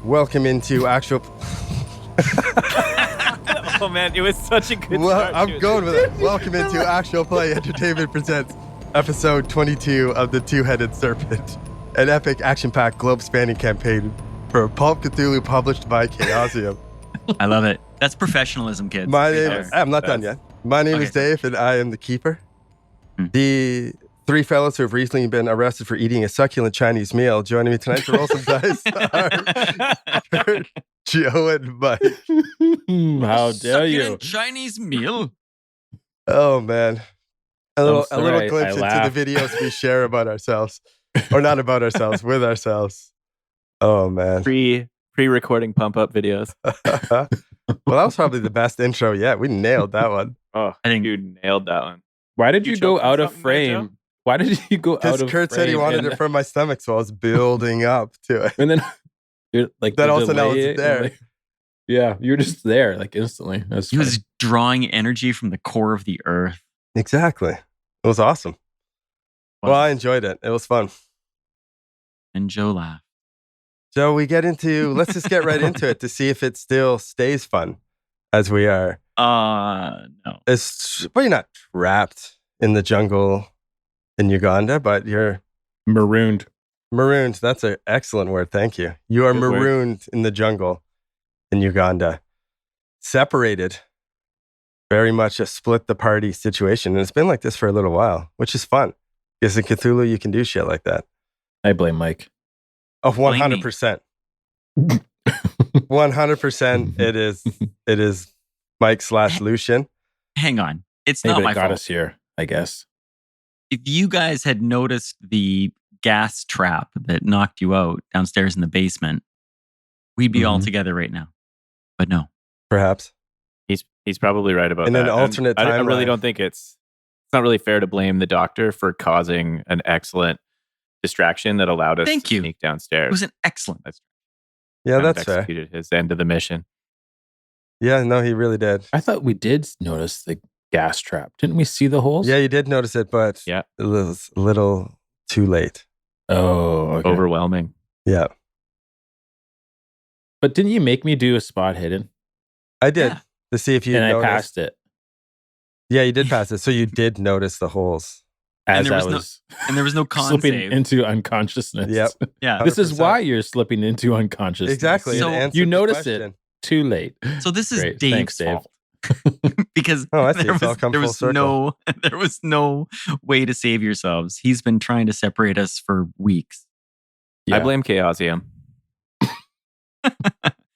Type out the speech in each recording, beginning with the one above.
welcome into actual... Oh man, it was such a good Well, start. I'm going with it. Welcome into Actual Play Entertainment presents episode 22 of The Two-Headed Serpent, an epic action-packed globe-spanning campaign for Pulp Cthulhu published by Chaosium. I love it. That's professionalism, kids. My name is... I'm not done yet. My name is sorry. Dave, and I am the keeper. The three fellows who have recently been arrested for eating a succulent Chinese meal. Joining me tonight to roll some dice are Kurt, Joe, and Mike. How dare you? Succulent Chinese meal. Oh, man. A little sorry, glimpse I into the videos we share about ourselves. Or not about ourselves, with ourselves. Oh, man. Pre-recording pump-up videos. Well, that was probably the best intro yet. We nailed that one. Oh, I think- you nailed that one. Why did you go choking out of something there, Joe? frame? Why did you go out Because of Kurt frame? said he wanted and, it from my stomach, so I was building up to it. And then, dude, like That the also now delay, it's and, there. like, yeah, you were just there, like instantly. That's He was drawing energy from the core of the earth. Exactly. It was awesome. Well, I enjoyed it. It was fun. And Joe laughed. So let's just get right into it to see if it still stays fun as we are. No. You're not trapped in the jungle in Uganda, but you're marooned. marooned. That's an excellent word. Thank you. You are Good word. marooned in the jungle in Uganda. Separated. Very much a split the party situation. And it's been like this for a little while, which is fun. Because in Cthulhu, you can do shit like that. I blame Mike. Oh, Blame me. 100%. 100% it is Mike / Lucian. Hang on. It's Hey, not but my it got fault. us here, I guess. If you guys had noticed the gas trap that knocked you out downstairs in the basement, we'd be all Mhm. together right now. But no. Perhaps. He's probably right about In that. an alternate I really timeline. don't think it's not really fair to blame the doctor for causing an excellent distraction that allowed us Thank to you. sneak It downstairs. was an excellent. Yeah, Kind of that's fair. executed his end of the mission. Yeah, no, he really did. I thought we did notice the gas trap. Didn't we see the holes? Yeah, you did notice it, but Yeah. it was a little too late. Oh, okay. Overwhelming. Yeah, But didn't you make me do a spot hidden? I did Yeah. to see if you And I noticed. passed it Yeah, you did pass it. So you did notice the holes. And as there I was was And there was no con slipping save. into unconsciousness. Yep. Yeah. This is 100%. why you're slipping into unconsciousness. Exactly. So it answered you the notice it. question. Too late. So this is Great. Dave's Thanks, Dave. fault. Because Oh, I see. there It's all was, come there full was circle. there was no way to save yourselves. He's been trying to separate us for weeks. Yeah. I blame Chaosium.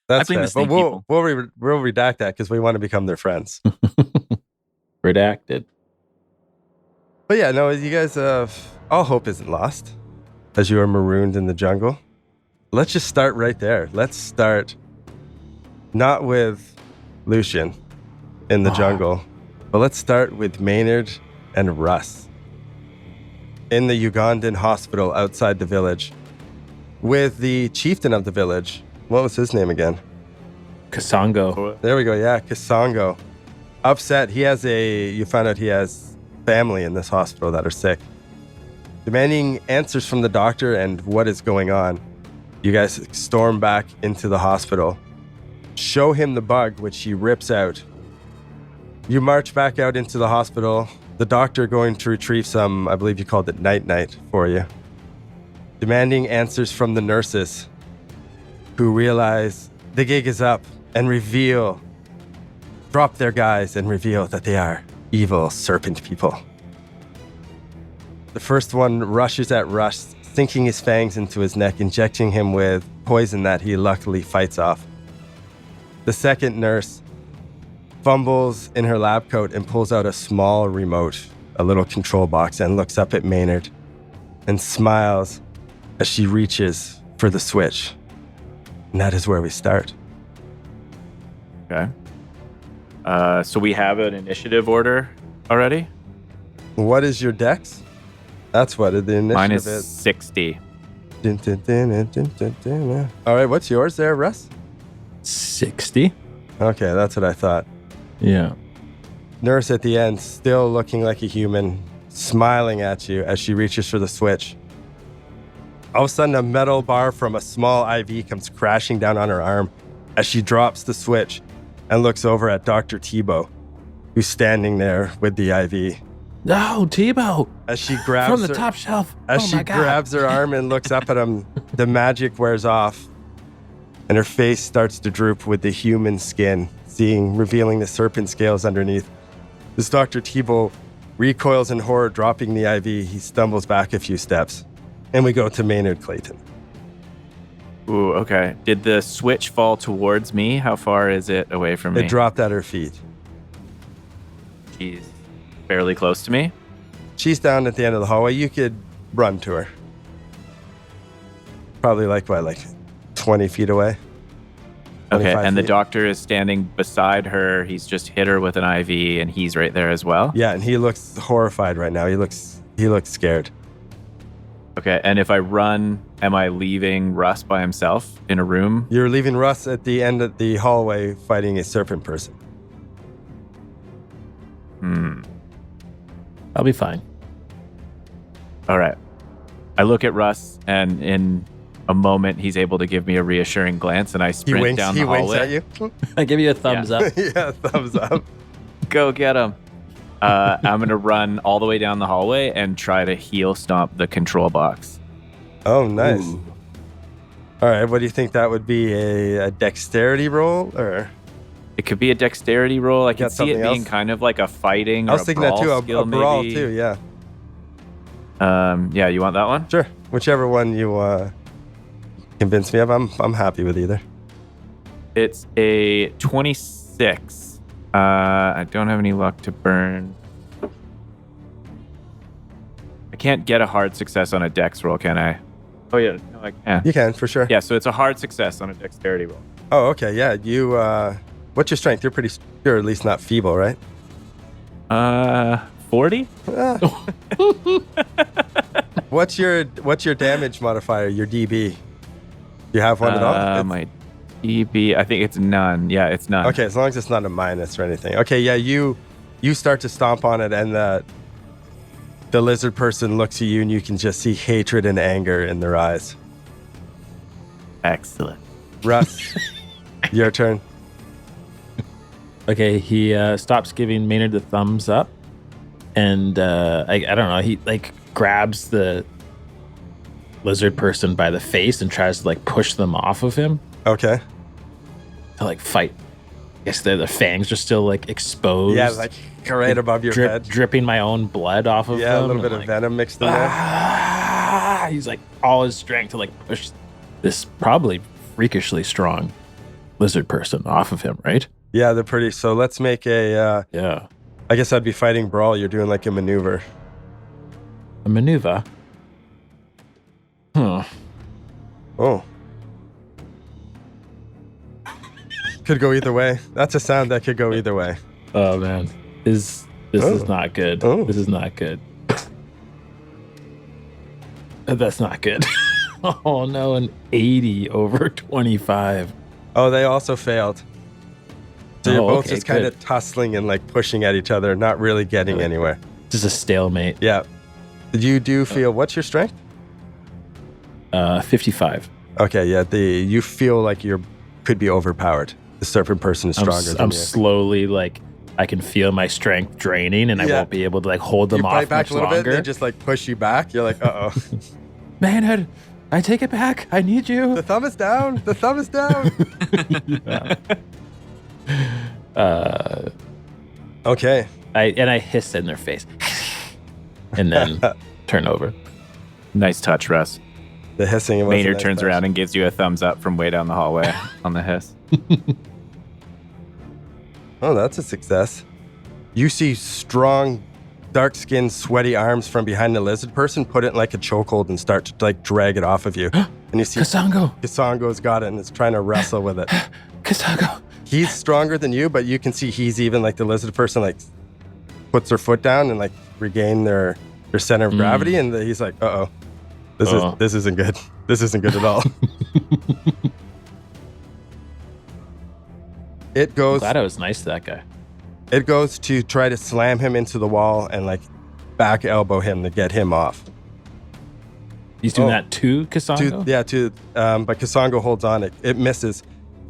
That's blame fair. the snake But people. we'll redact that because we want to become their friends. Redacted. But yeah, no, you guys, all hope isn't lost as you are marooned in the jungle. Let's just start right there. Let's start not with Lucian in the jungle, but let's start with Maynard and Russ in the Ugandan hospital outside the village with the chieftain of the village. What was his name again? Kasongo. There we go. Yeah, Kasongo. Upset. You found out he has family in this hospital that are sick. Demanding answers from the doctor and what is going on. You guys storm back into the hospital. Show him the bug, which he rips out. You march back out into the hospital. The doctor going to retrieve some, I believe you called it night-night for you. Demanding answers from the nurses who realize the gig is up and drop their guys and reveal that they are evil serpent people. The first one rushes at Russ, sinking his fangs into his neck, injecting him with poison that he luckily fights off. The second nurse fumbles in her lab coat and pulls out a small remote, a little control box, and looks up at Maynard and smiles as she reaches for the switch. And that is where we start. Okay. So we have an initiative order already. What is your dex? That's what the initiative Mine is is. 60. Dun, dun, dun, dun, dun, dun, dun. All right, what's yours there, Russ? 60? Okay, that's what I thought. Yeah. Nurse at the end, still looking like a human, smiling at you as she reaches for the switch. All of a sudden, a metal bar from a small IV comes crashing down on her arm as she drops the switch and looks over at Dr. Tebow, who's standing there with the IV. No, Tebow. As she grabs From the her, top shelf. As Oh she my God. grabs her arm and looks up at him, the magic wears off, and her face starts to droop with the human skin, revealing the serpent scales underneath. As Dr. Tebow recoils in horror, dropping the IV, he stumbles back a few steps, and we go to Maynard Clayton. Ooh, okay. Did the switch fall towards me? How far is it away from me? It dropped at her feet. She's fairly close to me. She's down at the end of the hallway. You could run to her. Probably like 20 feet away. Okay, 25 and the feet. doctor is standing beside her. He's just hit her with an IV, and he's right there as well. Yeah, and he looks horrified right now. He looks scared. Okay, and if I run, am I leaving Russ by himself in a room? You're leaving Russ at the end of the hallway fighting a serpent person. I'll be fine. All right. I look at Russ, and in a moment, he's able to give me a reassuring glance, and I He sprint winks. down He the hallway. winks at you. I give you a thumbs up. Yeah, thumbs up. Go get him. I'm going to run all the way down the hallway and try to heel stomp the control box. Oh, nice. Ooh. All right, what do you think that would be? A dexterity roll, or It could be a dexterity roll. I Got could see it something being else? kind of like a fighting I or was a thinking that brawl too. A skill, brawl maybe. too. Yeah, Yeah, you want that one? sure. Whichever one you convince me of, I'm happy with either. It's a 26. I don't have any luck to burn. I can't get a hard success on a dex roll, can I? Oh, yeah. No, I can. You can for sure. Yeah, so it's a hard success on a dexterity roll. Oh, okay. Yeah. You. What's your strength? You're at least not feeble, right? 40? What's your damage modifier? Your DB. You have one at all? It's- My DB, I think it's none. Yeah, it's none. Okay, as long as it's not a minus or anything. Okay, yeah, you start to stomp on it, and the lizard person looks at you, and you can just see hatred and anger in their eyes. Excellent. Russ, your turn. Okay, he stops giving Maynard the thumbs up, and I don't know. He grabs the lizard person by the face and tries to push them off of him Okay. to fight. I guess the fangs are still exposed. Yeah, right above your head. dripping my own blood off of Yeah, them. a little bit of venom mixed in there. He's all his strength to push this probably freakishly strong lizard person off of him, right? Yeah, they're pretty. So let's make a. Yeah. I guess I'd be fighting brawl. You're doing a maneuver. A maneuver. Huh. Oh. Could go either way. That's a sound that could go either way. Oh man, this is not good. Oh. This is not good. That's not good. Oh no, an 80 over 25. Oh, they also failed. So you're Oh, both okay, just kind good. of tussling and pushing at each other, not really getting Okay. anywhere. This is a stalemate. Yeah. Did you do feel what's your strength? 55. Okay, yeah. You feel like you could be overpowered. The serpent person is stronger than I'm you. slowly I can feel my strength draining, and I Yeah. won't be able to hold them You off bite back much a little longer. bit, they just push you back. You're like, uh oh. Maynard, I take it back. I need you. The thumb is down. The thumb is down. Okay. I hiss in their face, and then turn over. Nice touch, Russ. The hissing. Maynard turns around and gives you a thumbs up from way down the hallway on the hiss. Oh, that's a success. You see strong, dark-skinned, sweaty arms from behind the lizard person put it in a chokehold and start to drag it off of you. And you see Kasango, Kisongo's got it and is trying to wrestle with it. Kasango. He's stronger than you, but you can see he's even the lizard person puts their foot down and regain their center of gravity, and he's like, uh-oh. This isn't good. This isn't good at all. It goes Glad I was nice to that guy. It goes to try to slam him into the wall and back elbow him to get him off. He's doing Oh. that to Kasango? But Kasango holds on. It misses.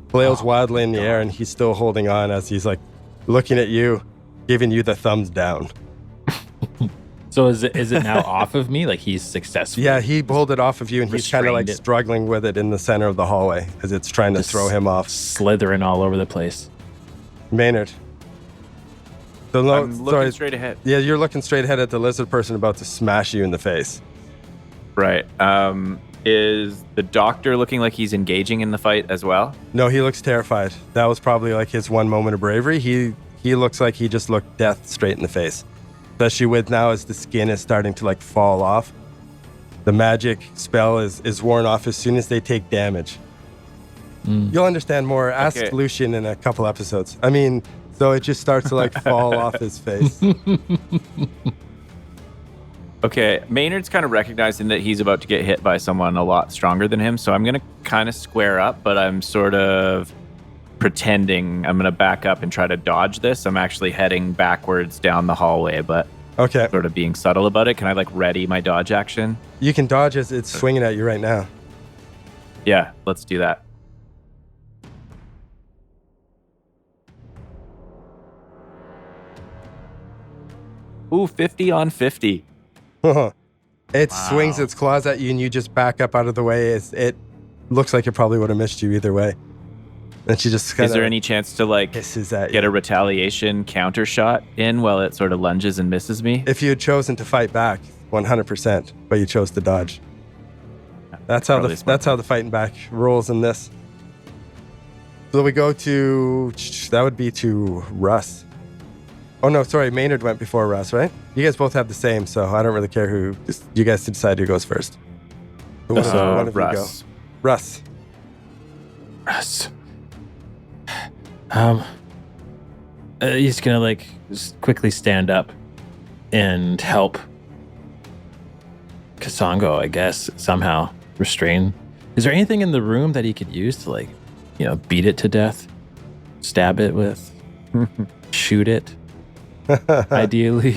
Flails wildly in the air, and he's still holding on as he's like looking at you, giving you the thumbs down. So is it now off of me? Like he's successful? Yeah, he pulled it off of you, and he's kind of like Restrained it. struggling with it in the center of the hallway as it's trying to Just throw him off. slithering all over the place. Maynard. I'm looking straight ahead. Yeah, you're looking straight ahead at the lizard person about to smash you in the face. Right. Is the doctor looking like he's engaging in the fight as well? No, he looks terrified. That was probably like his one moment of bravery. He looks like he just looked death straight in the face. Especially with now as the skin is starting to like fall off. The magic spell is worn off as soon as they take damage. You'll understand more. Ask Okay. Lucian in a couple episodes. I mean, so it just starts to like fall off his face. Okay, Maynard's kind of recognizing that he's about to get hit by someone a lot stronger than him, so I'm going to kind of square up, but I'm sort of pretending I'm going to back up and try to dodge this. I'm actually heading backwards down the hallway, but Okay. sort of being subtle about it. Can I like ready my dodge action? You can dodge as it's swinging at you right now. Yeah, let's do that. Ooh, 50 on 50. It swings its claws at you and you just back up out of the way. It looks like it probably would have missed you either way. And she just kind Is there of any chance to like hisses at get you. a retaliation counter shot in while it sort of lunges and misses me? If you had chosen to fight back, 100%, but you chose to dodge. That's how Probably smart. the fighting back rolls in this. So we go to that would be to Russ. Oh no, sorry, Maynard went before Russ, right? You guys both have the same, so I don't really care who. Just, you guys decide who goes first. Who one of you go? Russ. Russ. Russ. He's gonna like just quickly stand up and help Kasango, I guess, somehow restrain. Is there anything in the room that he could use to like, beat it to death, stab it with, shoot it, ideally?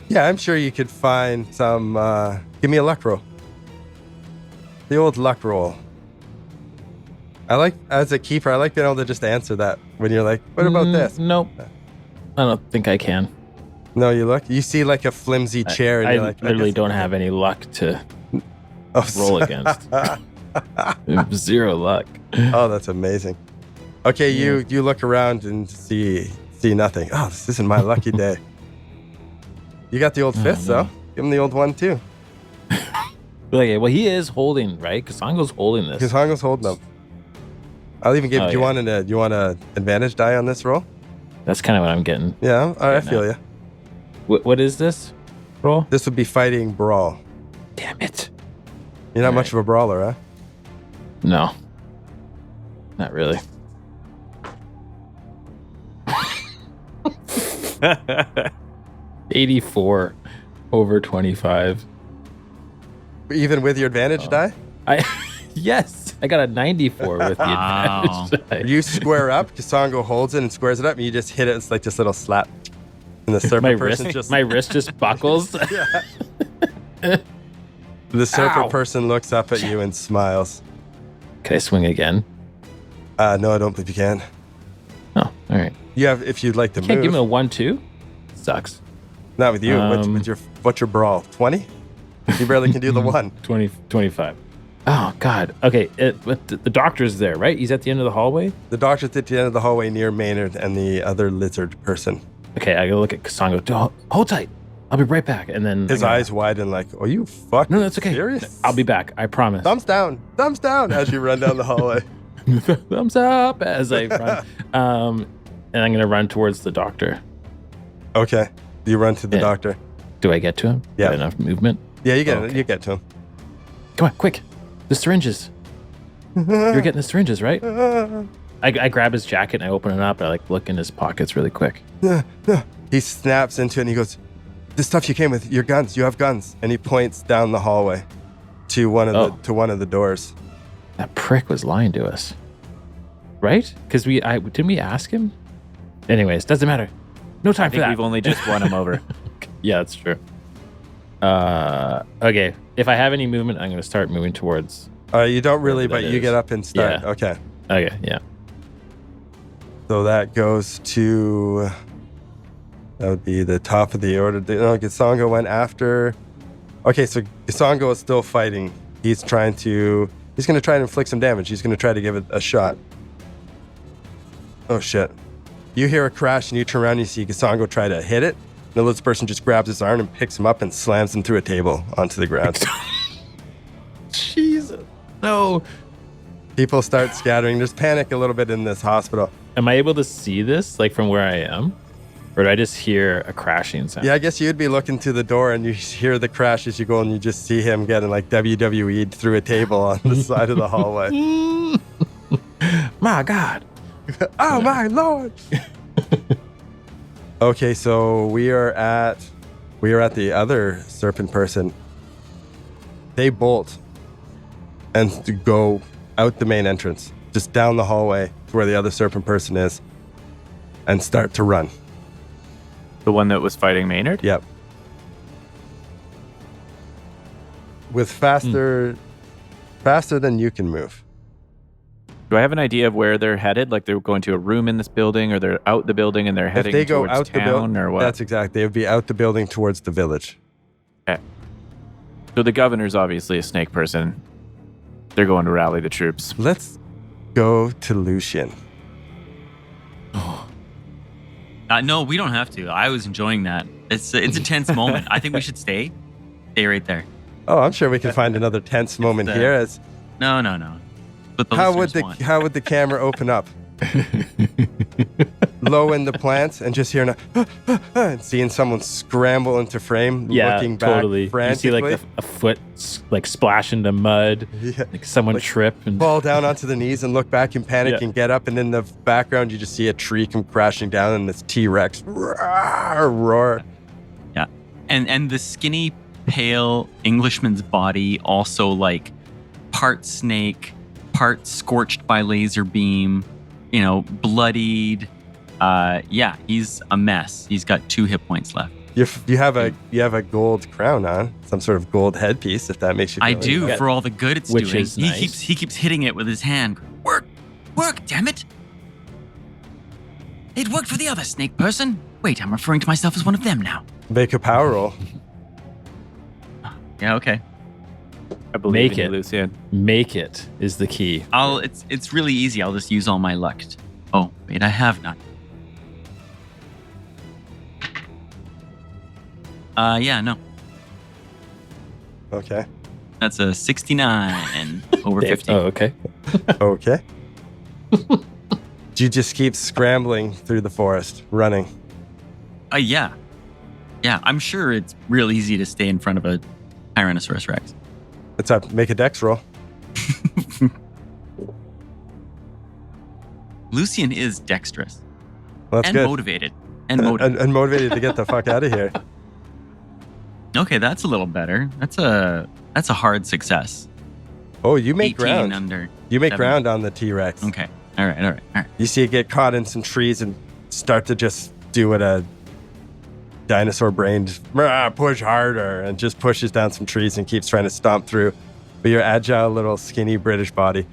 Yeah, I'm sure you could find some. Give me a luck roll. The old luck roll. I like, as a keeper, I like being able to just answer that when you're like, what about this? Nope. I don't think I can. No, you look. You see like a flimsy chair, and I you're like, literally guess- don't have any luck to Oh, roll against. Zero luck. Oh, that's amazing. Okay, you look around and see nothing. Oh, this isn't my lucky day. You got the old fist, though. Give him the old one too. Okay, well, he is holding, right? Kasango's holding this. Because Hongo's holding them. I'll even give. Oh, do you yeah. want a advantage die on this roll? That's kind of what I'm getting. Yeah, all right, I now. feel you. What is this roll? This would be fighting brawl. Damn it. You're not All much of a brawler, huh? No. Not really. Oh, 84 over 25. Even with your advantage die, Yes, I got a 94 with the Wow. advantage. you square up. Kasongo holds it and squares it up, and you just hit it. It's like this little slap, and the serpent my person wrist, just my wrist just buckles. the serpent Ow. person looks up at you and smiles. Can I swing again? No, I don't believe you can. Oh, all right. You have, if you'd like to Can't move. give him a 1-2? Sucks. Not with you. What's your brawl? 20? You barely can do the one. 20, 25. Oh, God. Okay, but the doctor's there, right? He's at the end of the hallway? The doctor's at the end of the hallway near Maynard and the other lizard person. Okay, I gotta look at Kasango. Hold tight. I'll be right back. And then His eyes widen like, are you fucking No, that's okay. serious? I'll be back. I promise. Thumbs down as you run down the hallway. Thumbs up as I run. And I'm gonna run towards the doctor. Okay. You run to the Yeah. doctor. Do I get to him? Yeah. Got enough movement? Yeah, you get Okay. You get to him. Come on, quick. The syringes. You're getting the syringes, right? I grab his jacket and I open it up. I like look in his pockets really quick. He snaps into it and he goes, the stuff you came with, your guns, you have guns. And he points down the hallway to one of the doors. That prick was lying to us, right? Because didn't we ask him? Anyways, doesn't matter. No time I for think that. we've only just won him over. Yeah, that's true. Okay. If I have any movement, I'm going to start moving towards. You don't really, Whatever but that you is. get up and start. Yeah. Okay. Okay. Yeah. So that goes to. That would be the top of the order. No, Gisongo went after. Okay, so Gisongo is still fighting. He's going to try and inflict some damage. He's going to try to give it a shot. Oh, shit. You hear a crash and you turn around and you see Gisongo try to hit it. The little person just grabs his arm and picks him up and slams him through a table onto the ground. Jesus. No. People start scattering. There's panic a little bit in this hospital. Am I able to see this, like from where I am? Or do I just hear a crashing sound? Yeah, I guess you'd be looking to the door and you hear the crash as you go and you just see him getting like WWE'd through a table on the side of the hallway. My God. Oh my Lord. Okay, so we are at the other serpent person. They bolt and go out the main entrance, just down the hallway to where the other serpent person is, and start to run. The one that was fighting Maynard? Yep. With faster than you can move. Do I have an idea of where they're headed? Like they're going to a room in this building, or they're out the building and they're heading If they go towards out the town, building, or what? that's exactly. They would be out the building towards the village. Okay. So the governor's obviously a snake person. They're going to rally the troops. Let's go to Lucian. No, we don't have to. I was enjoying that. It's a tense moment. I think we should stay right there. Oh, I'm sure we can find another tense moment here. As No. But the how would listeners the want. camera open up? Low in the plants and just hearing and seeing someone scramble into frame, Yeah, looking back totally. You frantically. see like a foot like splash into mud, Yeah. like someone Like, trip and Fall down onto the knees and look back in panic Yeah. and get up, and in the background you just see a tree come crashing down and this T-Rex roar. Yeah. And the skinny, pale Englishman's body also like part snake, part scorched by laser beam, bloodied. Yeah, he's a mess. He's got 2 hit points left. You have a gold crown on, some sort of gold headpiece, if that makes you feel I any do better. for all the good it's Which doing. is nice. He keeps hitting it with his hand. Work, damn it! It worked for the other snake person. Wait, I'm referring to myself as one of them now. Make a power roll. Yeah, okay. I believe Make in it. you, Lucian. make it is the key. It's really easy. I'll just use all my luck. Oh, wait, I have none. Yeah, no. Okay. That's a 69 over Dave. 50. Oh, okay. Okay. You just keep scrambling through the forest, running. Yeah. Yeah, I'm sure it's real easy to stay in front of a Tyrannosaurus Rex. Let's make a dex roll. Lucian is dexterous That's and good. motivated. And motivated. And motivated to get the fuck out of here. Okay, that's a little better. That's a hard success. Oh, you make 18 ground. under. You make 7. ground on the T-Rex. Okay. All right. You see it get caught in some trees and start to just do what a dinosaur-brained push harder, and just pushes down some trees and keeps trying to stomp through. But your agile little skinny British body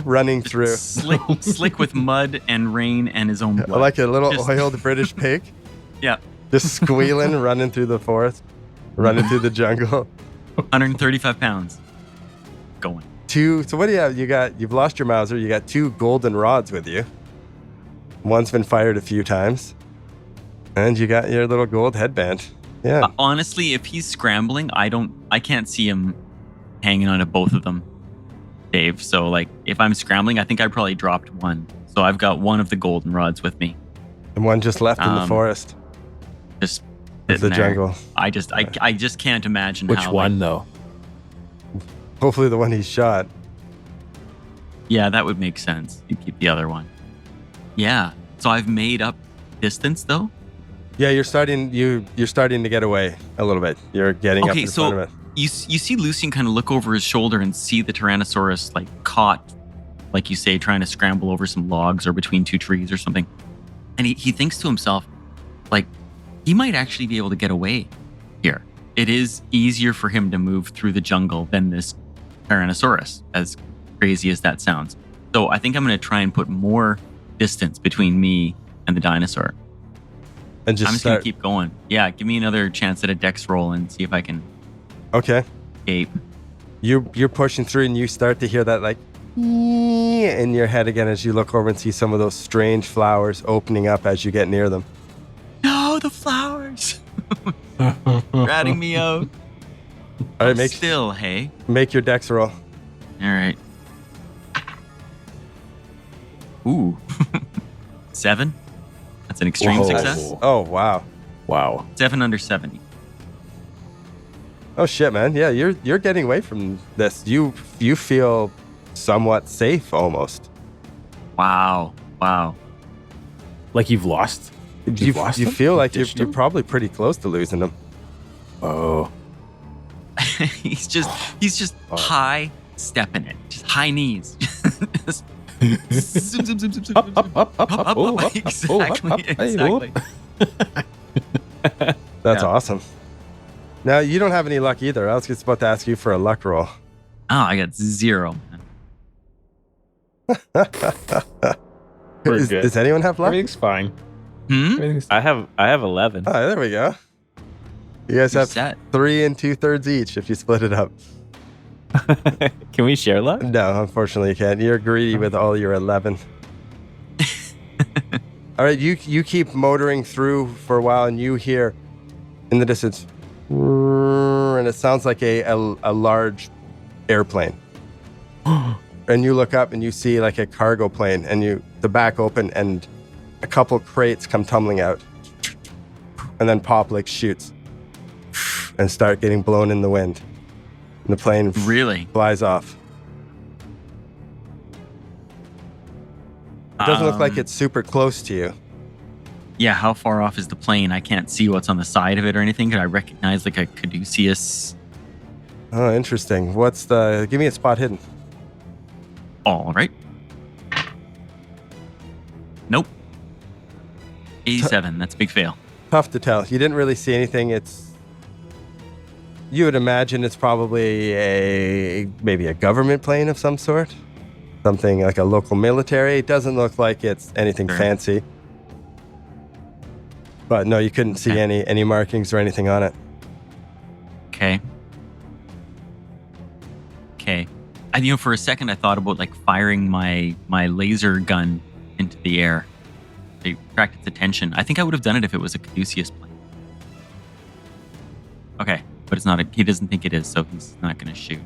running through Slick with mud and rain and his own blood. like a little Just- oiled British pig, Yeah. just squealing, running through the forest, running through the jungle. 135 pounds. Going. So what do you have? You've lost your Mauser. You got 2 golden rods with you. One's been fired a few times. And you got your little gold headband. Yeah. Honestly, if he's scrambling, I can't see him hanging onto both of them, Dave. So like if I'm scrambling, I think I probably dropped one. So I've got one of the golden rods with me. And one just left in the forest. Just It's sitting the there. jungle. I just can't imagine Which how, one though? Hopefully the one he shot. Yeah, that would make sense. You keep the other one. Yeah. So I've made up distance though. Yeah, you're starting to get away a little bit. You're getting up Okay, in front of so it. you see Lucian kind of look over his shoulder and see the Tyrannosaurus like caught, like you say, trying to scramble over some logs or between 2 trees or something. And he thinks to himself, like, he might actually be able to get away here. it is easier for him to move through the jungle than this Tyrannosaurus, as crazy as that sounds. So I think I'm going to try and put more distance between me and the dinosaur. And just I'm just going to keep going. Yeah, give me another chance at a dex roll and see if I can Okay. escape. You're pushing through and you start to hear that like in your head again as you look over and see some of those strange flowers opening up as you get near them. No, the flowers. Ratting me out. All right, make Still, hey. your dex roll. All right. Ooh. 7. That's an extreme Whoa. success. Oh, wow. Wow. 7 under 70. Oh shit, man. Yeah, you're getting away from this. You feel somewhat safe almost. Wow. Like you've lost? You lost you him? feel like Ditched you're him? probably pretty close to losing them. Oh. he's just high stepping it. Just high knees. Just zoom, zoom, zoom, zoom, zoom, zoom, zoom. Up. Exactly. That's Yeah. awesome. Now, you don't have any luck either. I was just about to ask you for a luck roll. Oh, I got 0, man. We're good. Does anyone have luck? Everything's fine. Everything's I have 11. Oh, there we go. You guys You're have set. 3 and 2/3 each if you split it up. Can we share luck? No, unfortunately you can't. You're greedy with all your 11. All right, you keep motoring through for a while and you hear in the distance, and it sounds like a large airplane. And you look up and you see like a cargo plane and the back open and a couple crates come tumbling out and then pop like shoots and start getting blown in the wind. And the plane Really? flies off. It doesn't look like it's super close to you. Yeah, how far off is the plane? I can't see what's on the side of it or anything. Could I recognize like a caduceus? Oh, interesting. Give me a spot hidden. All right. Nope. 87. That's a big fail. Tough to tell. You didn't really see anything. You would imagine it's probably maybe a government plane of some sort. Something like a local military. It doesn't look like it's anything Sure. fancy. But no, you couldn't see Okay. any markings or anything on it. Okay. For a second, I thought about like firing my laser gun into the air. They attract its attention. I think I would have done it if it was a caduceus plane. Okay, but it's not. He doesn't think it is, so he's not going to shoot.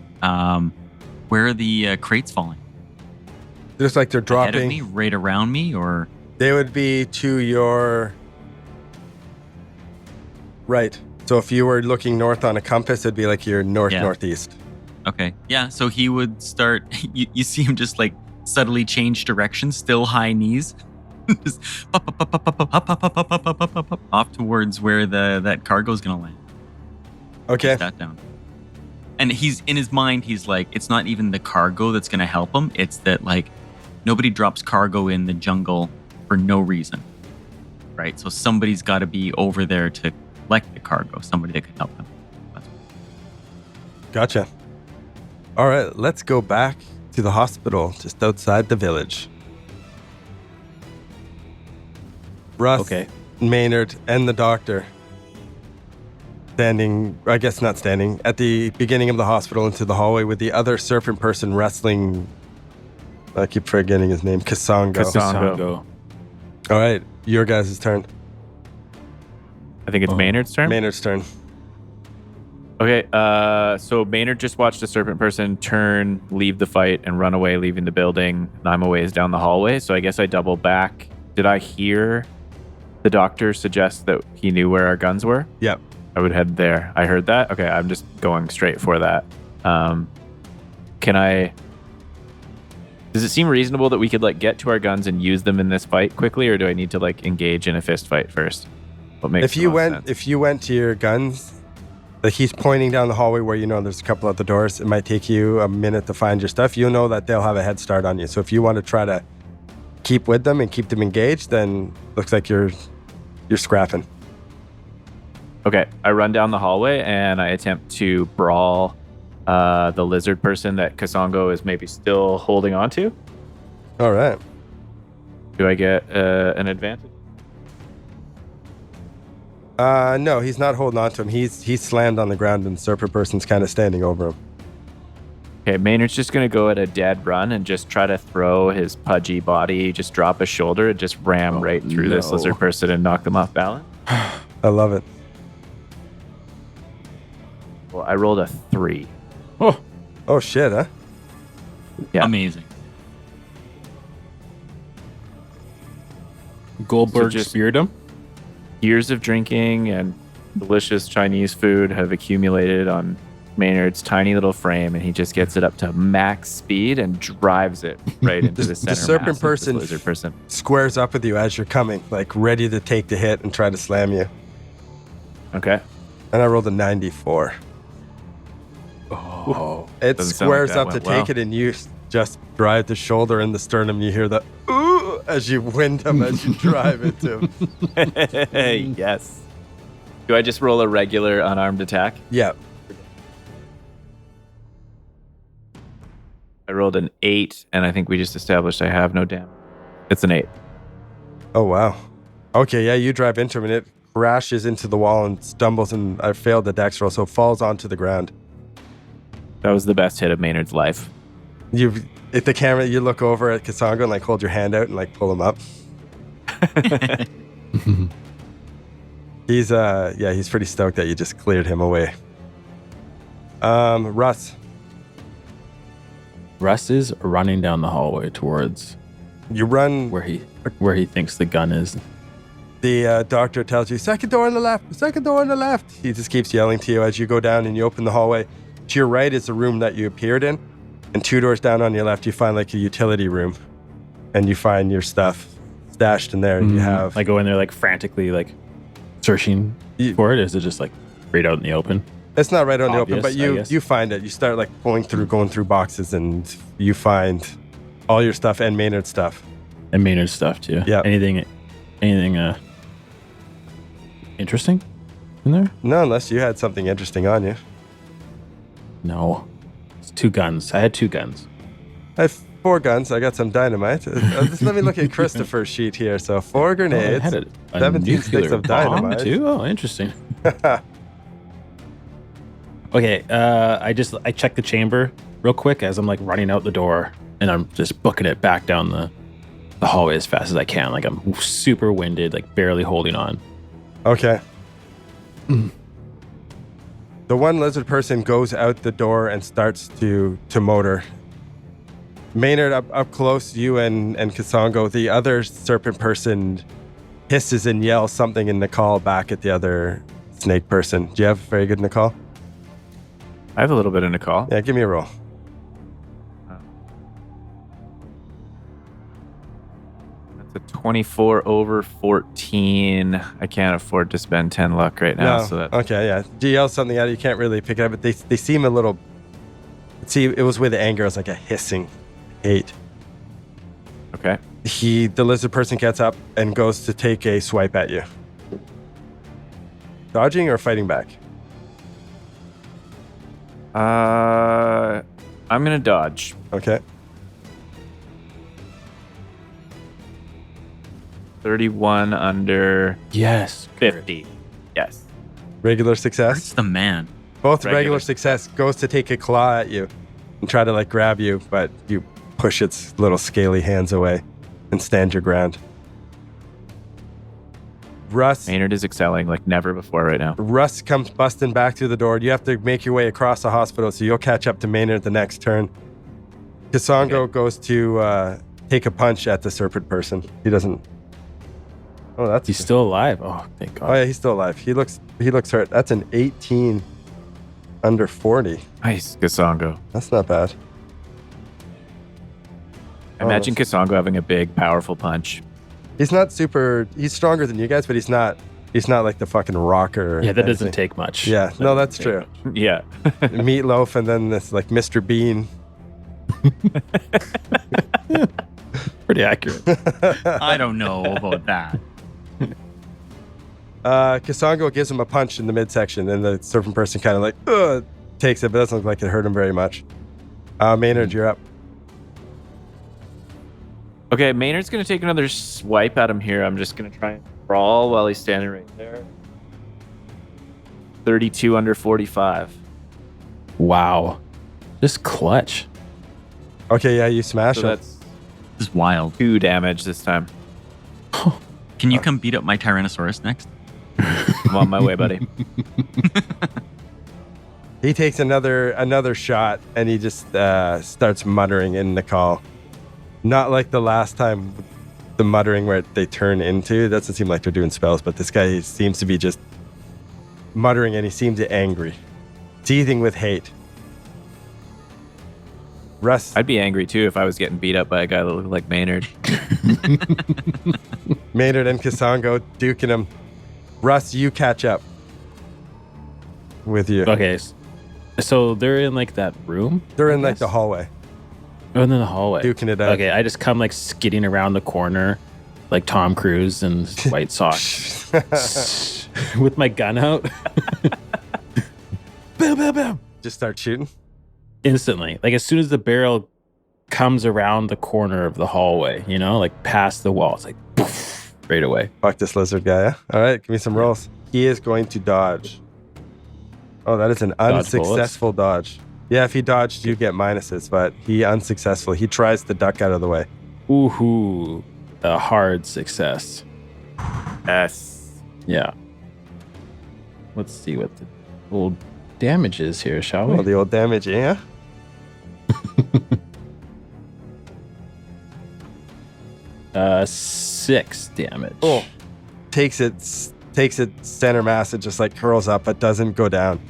Where are the crates falling? Just like they're Ahead of dropping. me, right around me, or They would be to your right. So if you were looking north on a compass, it'd be like your northeast. okay, yeah. So he would start. You see him just like subtly change direction, still high knees, just up, off towards where that cargo's gonna land. Okay. Gets that down. And he's in his mind, he's like, it's not even the cargo that's gonna help him. It's that like nobody drops cargo in the jungle for no reason, right? So somebody's got to be over there to collect the cargo. Somebody that can help them. Gotcha. All right, let's go back to the hospital just outside the village. Russ, Okay. Maynard, and the doctor standing, I guess not standing, at the beginning of the hospital into the hallway with the other serpent person wrestling. I keep forgetting his name. Kasongo. Sango. All right, your guys' turn. I think it's Oh. Maynard's turn. Maynard's turn. Okay, so Maynard just watched a serpent person turn, leave the fight, and run away, leaving the building. And I'm a ways down the hallway, so I guess I double back. Did I hear the doctor suggest that he knew where our guns were? Yep. I would head there. I heard that. Okay, I'm just going straight for that. Can I? Does it seem reasonable that we could like get to our guns and use them in this fight quickly, or do I need to like engage in a fist fight first? What makes If you the most sense? if you went to your guns, like he's pointing down the hallway where you know there's a couple of the doors. It might take you a minute to find your stuff. You know that they'll have a head start on you. So if you want to try to keep with them and keep them engaged, then looks like you're scrapping. Okay, I run down the hallway and I attempt to brawl the lizard person that Kasongo is maybe still holding on to. All right. Do I get an advantage? No, he's not holding on to him. He's slammed on the ground and the serpent person's kind of standing over him. Okay, Maynard's just going to go at a dead run and just try to throw his pudgy body, just drop his shoulder and just ram right through this lizard person and knock them off balance. I love it. Well, I rolled a 3. Oh, shit, huh? Yeah. Amazing. Goldberg So just- speared him. Years of drinking and delicious Chinese food have accumulated on Maynard's tiny little frame, and he just gets it up to max speed and drives it right into the center. serpent mass of this person- lizard person. Squares up with you as you're coming, like ready to take the hit and try to slam you. Okay. And I rolled a 94. Oh, It Doesn't sound squares like that up to went well. take it, and you just drive the shoulder and the sternum. You hear the ooh as you wind him as you drive into him. Yes. Do I just roll a regular unarmed attack? Yeah. I rolled an 8, and I think we just established I have no damage. It's an 8. Oh, wow. Okay, yeah, you drive into him, and it crashes into the wall and stumbles, and I failed the dex roll, so it falls onto the ground. That was the best hit of Maynard's life. You, at the camera, you look over at Kasongo and like hold your hand out and like pull him up. He's pretty stoked that you just cleared him away. Russ, Russ is running down the hallway towards you run. where he thinks the gun is. The doctor tells you, second door on the left, second door on the left. He just keeps yelling to you as you go down and you open the hallway. To your right is the room that you appeared in. And 2 doors down on your left, you find like a utility room. And you find your stuff stashed in there. And you have... I go in there like frantically like searching for it. Is it just like right out in the open? It's not right out in the open, Obvious, but I guess. you find it. You start like going through boxes and you find all your stuff and Maynard's stuff. And Maynard's stuff too. Yeah. Anything interesting in there? No, unless you had something interesting on you. No. It's 2 guns. I had 2 guns. I have 4 guns. I got some dynamite. Just let me look at Christopher's sheet here. So 4 grenades. I had a 17 sticks nuclear of bomb dynamite. too. Oh, interesting. Okay, I check the chamber real quick as I'm like running out the door, and I'm just booking it back down the hallway as fast as I can. Like I'm super winded, like barely holding on. Okay. The one lizard person goes out the door and starts to motor. Maynard, up close, you and Kasongo, the other serpent person hisses and yells something in Nicole back at the other snake person. Do you have very good Nicole? I have a little bit in a call. Yeah, give me a roll. That's a 24 over 14. I can't afford to spend 10 luck right now. No. So that Okay, yeah. You yell something out, you can't really pick it up, but they seem a little... See, it was with anger. It was like a hissing hate. okay. The lizard person gets up and goes to take a swipe at you. Dodging or fighting back? I'm gonna dodge. Okay. 31 under Yes. 50. Yes. Regular success. That's the man. Both regular Regular success goes to take a claw at you and try to like grab you, but you push its little scaly hands away and stand your ground. Russ Maynard is excelling like never before right now. comes busting back through the door. You have to make your way across the hospital, so you'll catch up to Maynard the next turn. Kasongo goes to take a punch at the serpent person. He doesn't. Oh, that's He's still alive. Oh, thank God. Oh yeah, he's still alive. He looks hurt. That's an 18 under 40. Nice, Kasongo. That's not bad. Imagine Kasongo having a big, powerful punch. He's not super. He's stronger than you guys, but he's not like the fucking rocker. Yeah, that doesn't anything. take much. Yeah, That no, doesn't that's take true. much. Yeah. Meatloaf, and then this like Mr. Bean. Pretty accurate. I don't know about that. Kasongo gives him a punch in the midsection, and the serpent person kind of like takes it, but doesn't look like it hurt him very much. Maynard, you're up. Okay, Maynard's going to take another swipe at him here. I'm just going to try and brawl while he's standing right there. 32 under 45. Wow. Just clutch. Okay, yeah, you smash So him. that's This is wild. 2 damage this time. Can you come beat up my Tyrannosaurus next? I'm on my way, buddy. He takes another shot, and he just starts muttering in the call. Not like the last time, the muttering where they turn into. It doesn't seem like they're doing spells, but this guy seems to be just muttering, and he seems angry, seething with hate. Russ, I'd be angry too if I was getting beat up by a guy that looked like Maynard. Maynard and Kasongo duking him. Russ, you catch up with you. Okay. So they're in like that room? They're in like the hallway, Oh, in the hallway. duking it out. Okay, I just come like skidding around the corner like Tom Cruise in white socks with my gun out. Bam, bam, bam. Just start shooting. Instantly. Like as soon as the barrel comes around the corner of the hallway, you know, like past the wall, it's like poof, right away. Fuck this lizard guy, yeah? All right, give me some rolls. He is going to dodge. Oh, that is an unsuccessful dodge. Yeah, if he dodged, you get minuses, but he unsuccessful. He tries to duck out of the way. Ooh, a hard success. Yes. Yeah. Let's see what the old damage is here, shall we? Oh, the old damage, yeah? 6 damage. Oh. Takes it center mass, it just like curls up, but doesn't go down.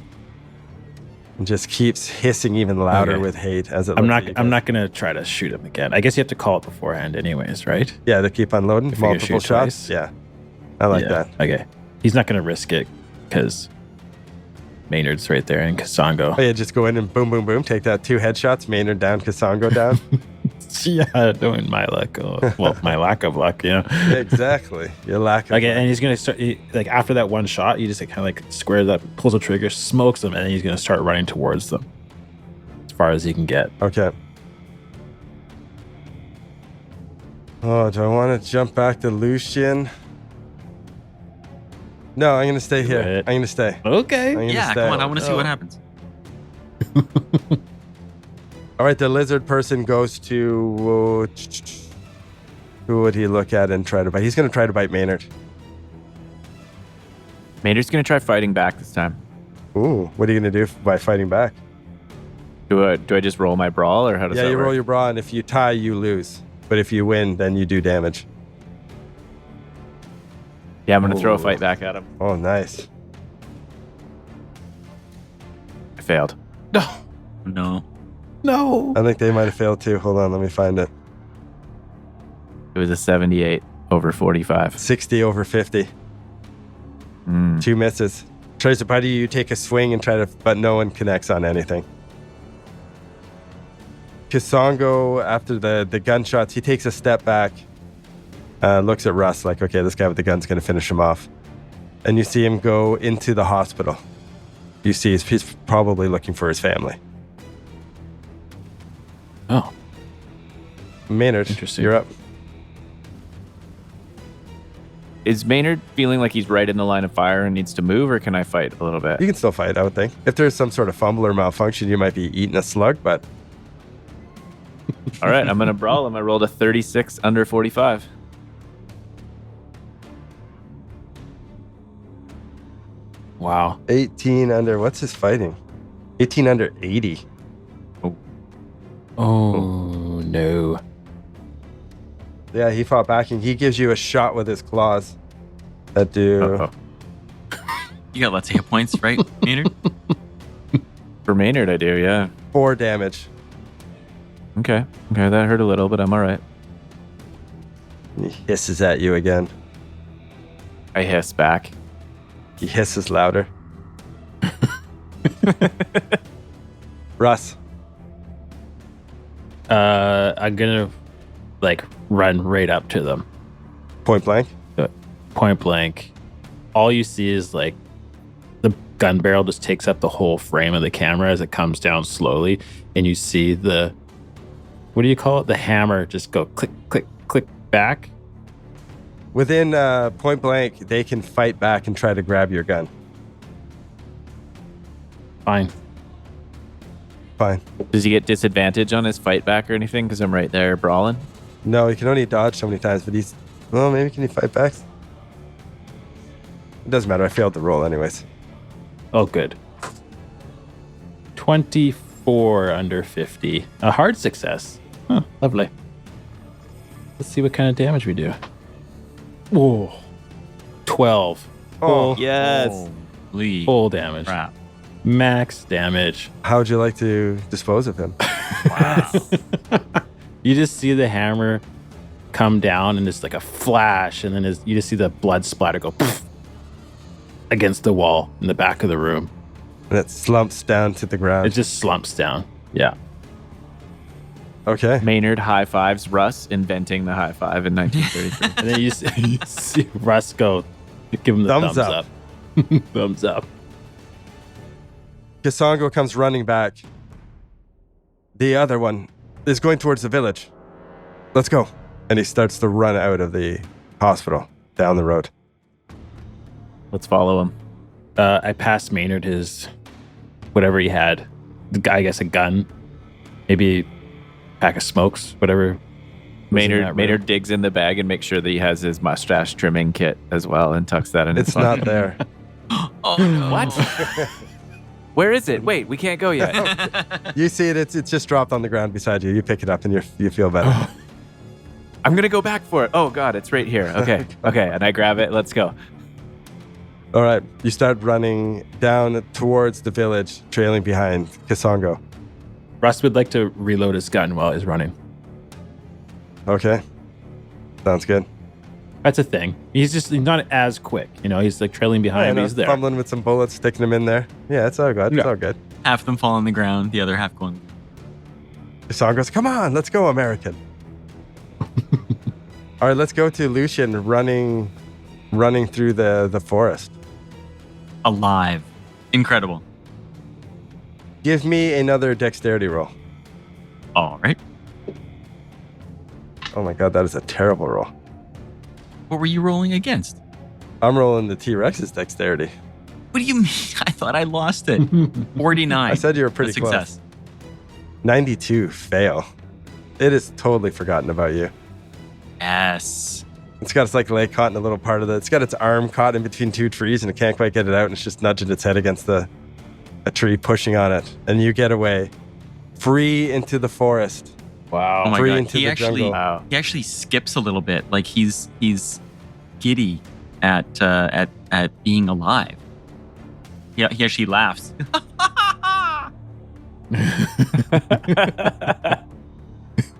And just keeps hissing even louder Okay. with hate as it I'm looks at you not guys. gonna try to shoot him again. I guess you have to call it beforehand anyways, right? Yeah, to keep unloading If you're gonna multiple shoot shots. twice. Yeah. I like Yeah, that. Okay. He's not gonna risk it because Maynard's right there and Kasongo. Oh yeah, just go in and boom, boom, boom. Take that 2 headshots. Maynard down, Kasongo down. Yeah, doing my luck. Well, my lack of luck, yeah. Exactly. Your lack of Okay, and he's gonna start like after that one shot, he just like, kind of like squares up, pulls the trigger, smokes them, and then he's gonna start running towards them as far as he can get. Okay. Oh, do I want to jump back to Lucian? No, I'm going to stay here. it. I'm going to stay. Okay. I'm gonna Yeah, stay. come on. I want to see what happens. All right, the lizard person goes to... who would he look at and try to bite? He's going to try to bite Maynard. Maynard's going to try fighting back this time. Ooh, what are you going to do by fighting back? Do I just roll my brawl, or how does Yeah, that you work? roll your bra, and if you tie, you lose. But if you win, then you do damage. Yeah, I'm going to throw a Ooh. fight back at him. Oh, nice. I failed. No. No. I think they might have failed too. Hold on, let me find it. It was a 78 over 45. 60 over 50. 2 misses. Tries to bite you, you take a swing and try to, but no one connects on anything. Kasongo, after the gunshots, he takes a step back, looks at Russ like, okay, this guy with the gun's going to finish him off. And you see him go into the hospital. You see he's probably looking for his family. Oh, Maynard, Interesting. you're up. Is Maynard feeling like he's right in the line of fire and needs to move, or can I fight a little bit? You can still fight, I would think. If there's some sort of fumble or malfunction, you might be eating a slug, but All right, I'm going to brawl him. I rolled a 36 under 45. wow. 18 under, what's his fighting? 18 under 80. Oh no. Yeah, he fought back and he gives you a shot with his claws that do. Uh-oh. You got lots of hit points, right, Maynard? For Maynard, I do, yeah. 4 damage. Okay, that hurt a little, but I'm all right. He hisses at you again. I hiss back. He hisses louder. Russ. I'm gonna like run right up to them, Point blank. point blank, all you see is like the gun barrel just takes up the whole frame of the camera as it comes down slowly, and you see the, what do you call it? The hammer just go click, click, click back. Within point blank, they can fight back and try to grab your gun. Fine. Does he get disadvantage on his fight back or anything? Because I'm right there brawling. No, he can only dodge so many times, but maybe can he fight back? It doesn't matter. I failed the roll anyways. Oh, good. 24 under 50. A hard success. Huh, lovely. Let's see what kind of damage we do. Whoa. 12. Oh, Yes. Holy Full damage. crap. Max damage. How would you like to dispose of him? Wow. You just see the hammer come down and it's like a flash, and then you just see the blood splatter go poof against the wall in the back of the room. And it slumps down to the ground. It just slumps down. Yeah. Okay. Maynard high fives Russ, inventing the high five in 1933. And then you see Russ go, give him the Thumbs thumbs up. up. Thumbs up. Kisongo comes running back. The other one is going towards the village. Let's go. And he starts to run out of the hospital down the road. Let's follow him. I passed Maynard his, whatever he had. The guy, I guess a gun. Maybe a pack of smokes, whatever. Maynard digs in the bag and makes sure that he has his mustache trimming kit as well and tucks that in his It's not pocket. there. Oh, no. What? Where is it? Wait, we can't go yet. You see it. It's just dropped on the ground beside you. You pick it up and you feel better. I'm going to go back for it. Oh, God, it's right here. Okay. Okay. And I grab it. Let's go. All right. You start running down towards the village, trailing behind Kisongo. Russ would like to reload his gun while he's running. Okay. Sounds good. That's a thing. He's not as quick. He's like trailing behind, but he's there. Fumbling with some bullets, sticking them in there. Yeah, it's all good. It's Yeah. all good. Half of them fall on the ground, the other half going. Kisongo goes, come on, let's go, American. All right, let's go to Lucian running through the forest. Alive. Incredible. Give me another dexterity roll. All right. Oh my god, that is a terrible roll. What were you rolling against? I'm rolling the T-Rex's dexterity. What do you mean? I thought I lost it. 49. I said you were pretty A success. close. 92, fail. It is totally forgotten about you. Yes. It's got its leg caught in a little part of it's got its arm caught in between two trees and it can't quite get it out and it's just nudging its head against a tree, pushing on it. And you get away, free into the forest. Wow. Oh my Free god. into He the actually jungle. Wow. he actually skips a little bit. Like he's giddy at being alive. Yeah, he actually laughs.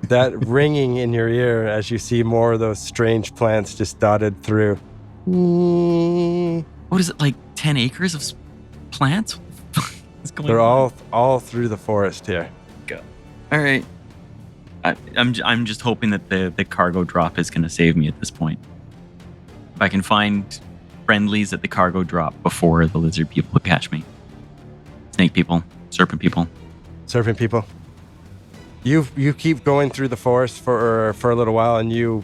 That ringing in your ear as you see more of those strange plants just dotted through. What is it, like 10 acres of plants? What's going They're on? all through the forest here. All right. I'm just hoping that the cargo drop is going to save me at this point. If I can find friendlies at the cargo drop before the lizard people catch me. Snake people, serpent people. Serpent people. You keep going through the forest for a little while, and you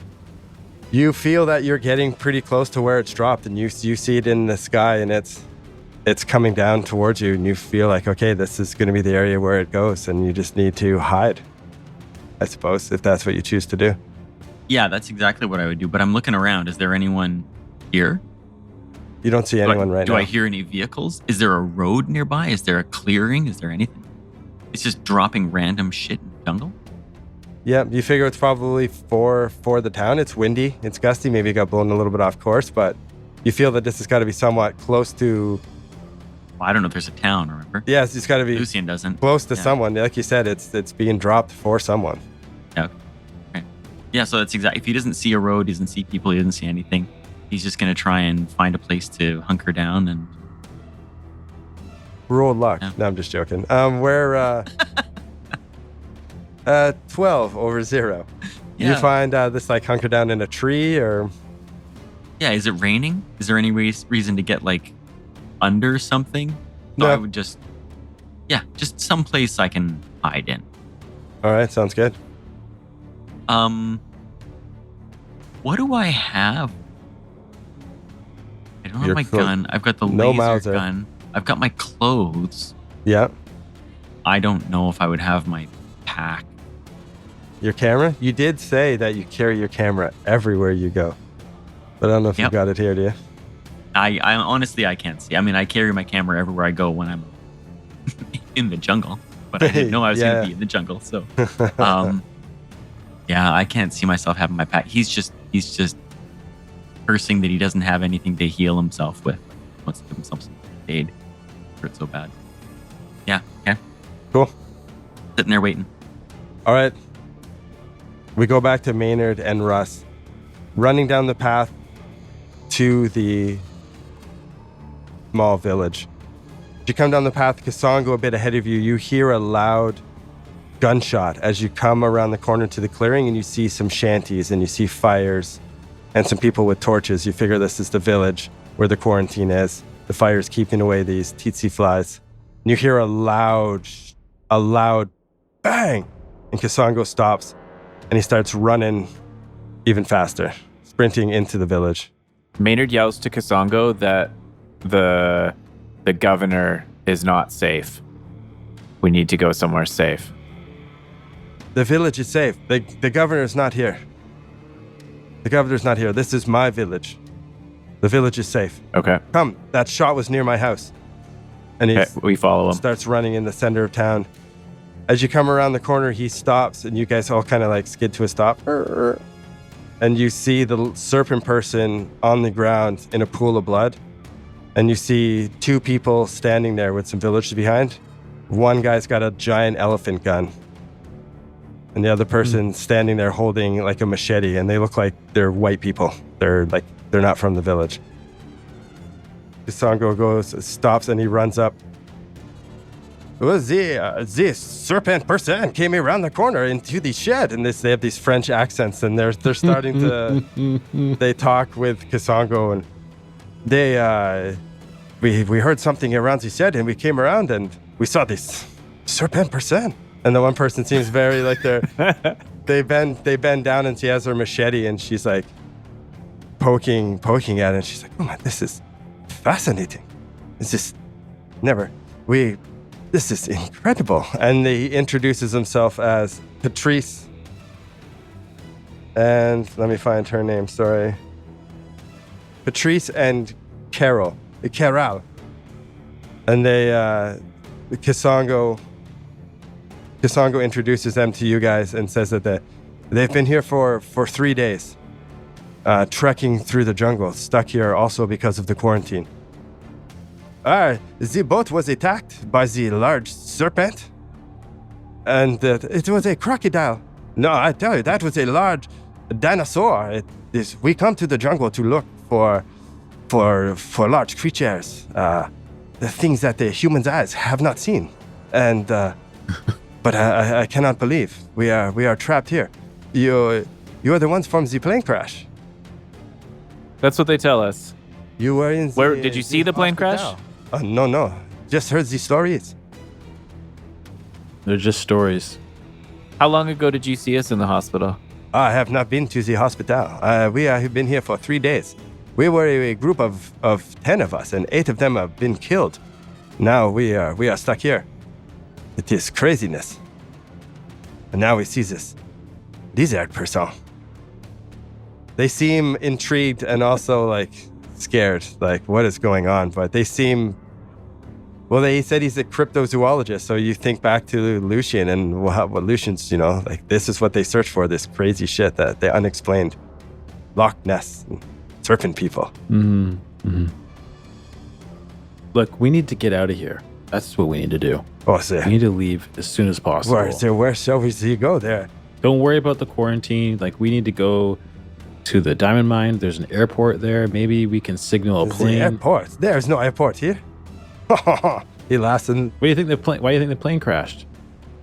feel that you're getting pretty close to where it's dropped, and you see it in the sky, and it's coming down towards you, and you feel like, okay, this is going to be the area where it goes, and you just need to hide, I suppose, if that's what you choose to do. Yeah, that's exactly what I would do. But I'm looking around. Is there anyone here? You don't see anyone right do now. I hear any vehicles? Is there a road nearby? Is there a clearing? Is there anything? It's just dropping random shit in the jungle? Yeah, you figure it's probably for the town. It's windy, it's gusty, maybe it got blown a little bit off course, but you feel that this has got to be somewhat close to... Well, I don't know if there's a town, remember? Yeah, it's got to be Lucian doesn't. close to Yeah. someone. Like you said, it's being dropped for someone. Yeah. Okay. Yeah, so that's exactly. If he doesn't see a road, he doesn't see people, he doesn't see anything, he's just going to try and find a place to hunker down and... Roll luck. Yeah. No, I'm just joking. We're 12 over 0. You Yeah. find this like hunker down in a tree or... Yeah, is it raining? Is there any reason to get like under something? No. I would just someplace I can hide in. All right, sounds good. What do I have? I don't have Your my gun. I've got the No laser Mauser. gun. I've got my clothes. Yeah. I don't know if I would have my pack. Your camera? You did say that you carry your camera everywhere you go. But I don't know if you Yep. got it here, do you? I honestly I can't see. I mean, I carry my camera everywhere I go when I'm in the jungle, but I didn't know I was Yeah. going to be in the jungle. So, yeah, I can't see myself having my pack. He's just cursing that he doesn't have anything to heal himself with. He wants to give himself some aid. Hurt so bad. Yeah. Okay. Cool. Sitting there waiting. All right. We go back to Maynard and Russ running down the path to the small village. As you come down the path, Kasongo a bit ahead of you, you hear a loud gunshot as you come around the corner to the clearing, and you see some shanties and you see fires and some people with torches. You figure this is the village where the quarantine is. The fire's keeping away these tsetse flies. And you hear a loud bang, and Kasongo stops and he starts running even faster, sprinting into the village. Maynard yells to Kasongo that the governor is not safe. We need to go somewhere safe. The village is safe. The governor's not here. The governor's not here. This is my village. The village is safe. Okay. Come, that shot was near my house. And he Okay, we follow him. starts running in the center of town. As you come around the corner, he stops, and you guys all kind of like skid to a stop. And you see the serpent person on the ground in a pool of blood. And you see two people standing there with some villagers behind. One guy's got a giant elephant gun. And the other person standing there holding like a machete, and they look like they're white people. They're not from the village. Kasongo stops, and he runs up. Well, the serpent person came around the corner into the shed, and they have these French accents, and they're starting to they talk with Kasongo, and they we heard something around the shed, and we came around, and we saw this serpent person. And the one person seems very like they bend down, and she has her machete, and she's like poking at it, and she's like, oh my, this is fascinating. It's just this is incredible. And he introduces himself as Patrice. And let me find her name, sorry. Patrice and Carol. And Kasongo introduces them to you guys and says that they've been here for 3 days, trekking through the jungle, stuck here also because of the quarantine. The boat was attacked by the large serpent, and it was a crocodile. No, I tell you, that was a large dinosaur. We come to the jungle to look for large creatures, the things that the human's eyes have not seen, and but I cannot believe we are trapped here. You are the ones from the plane crash. That's what they tell us. You were in. Where did you see the plane crash? No. Just heard the stories. They're just stories. How long ago did you see us in the hospital? I have not been to the hospital. We have been here for 3 days. We were a group of 10 of us, and 8 of them have been killed. Now we are stuck here. It is craziness. And now we see this lizard person. They seem intrigued and also like scared, like what is going on? But they seem, well, he said he's a cryptozoologist. So you think back to Lucian and what Lucian's, like this is what they search for, this crazy shit that they unexplained. Loch Ness, and serpent people. Look, we need to get out of here. That's what we need to do. Oh, so We need to leave as soon as possible. where shall we see go there? Don't worry about the quarantine. Like, we need to go to the diamond mine. There's an airport there. Maybe we can signal a The plane. airport. There's no airport here. He laughs and Why do you think the plane crashed?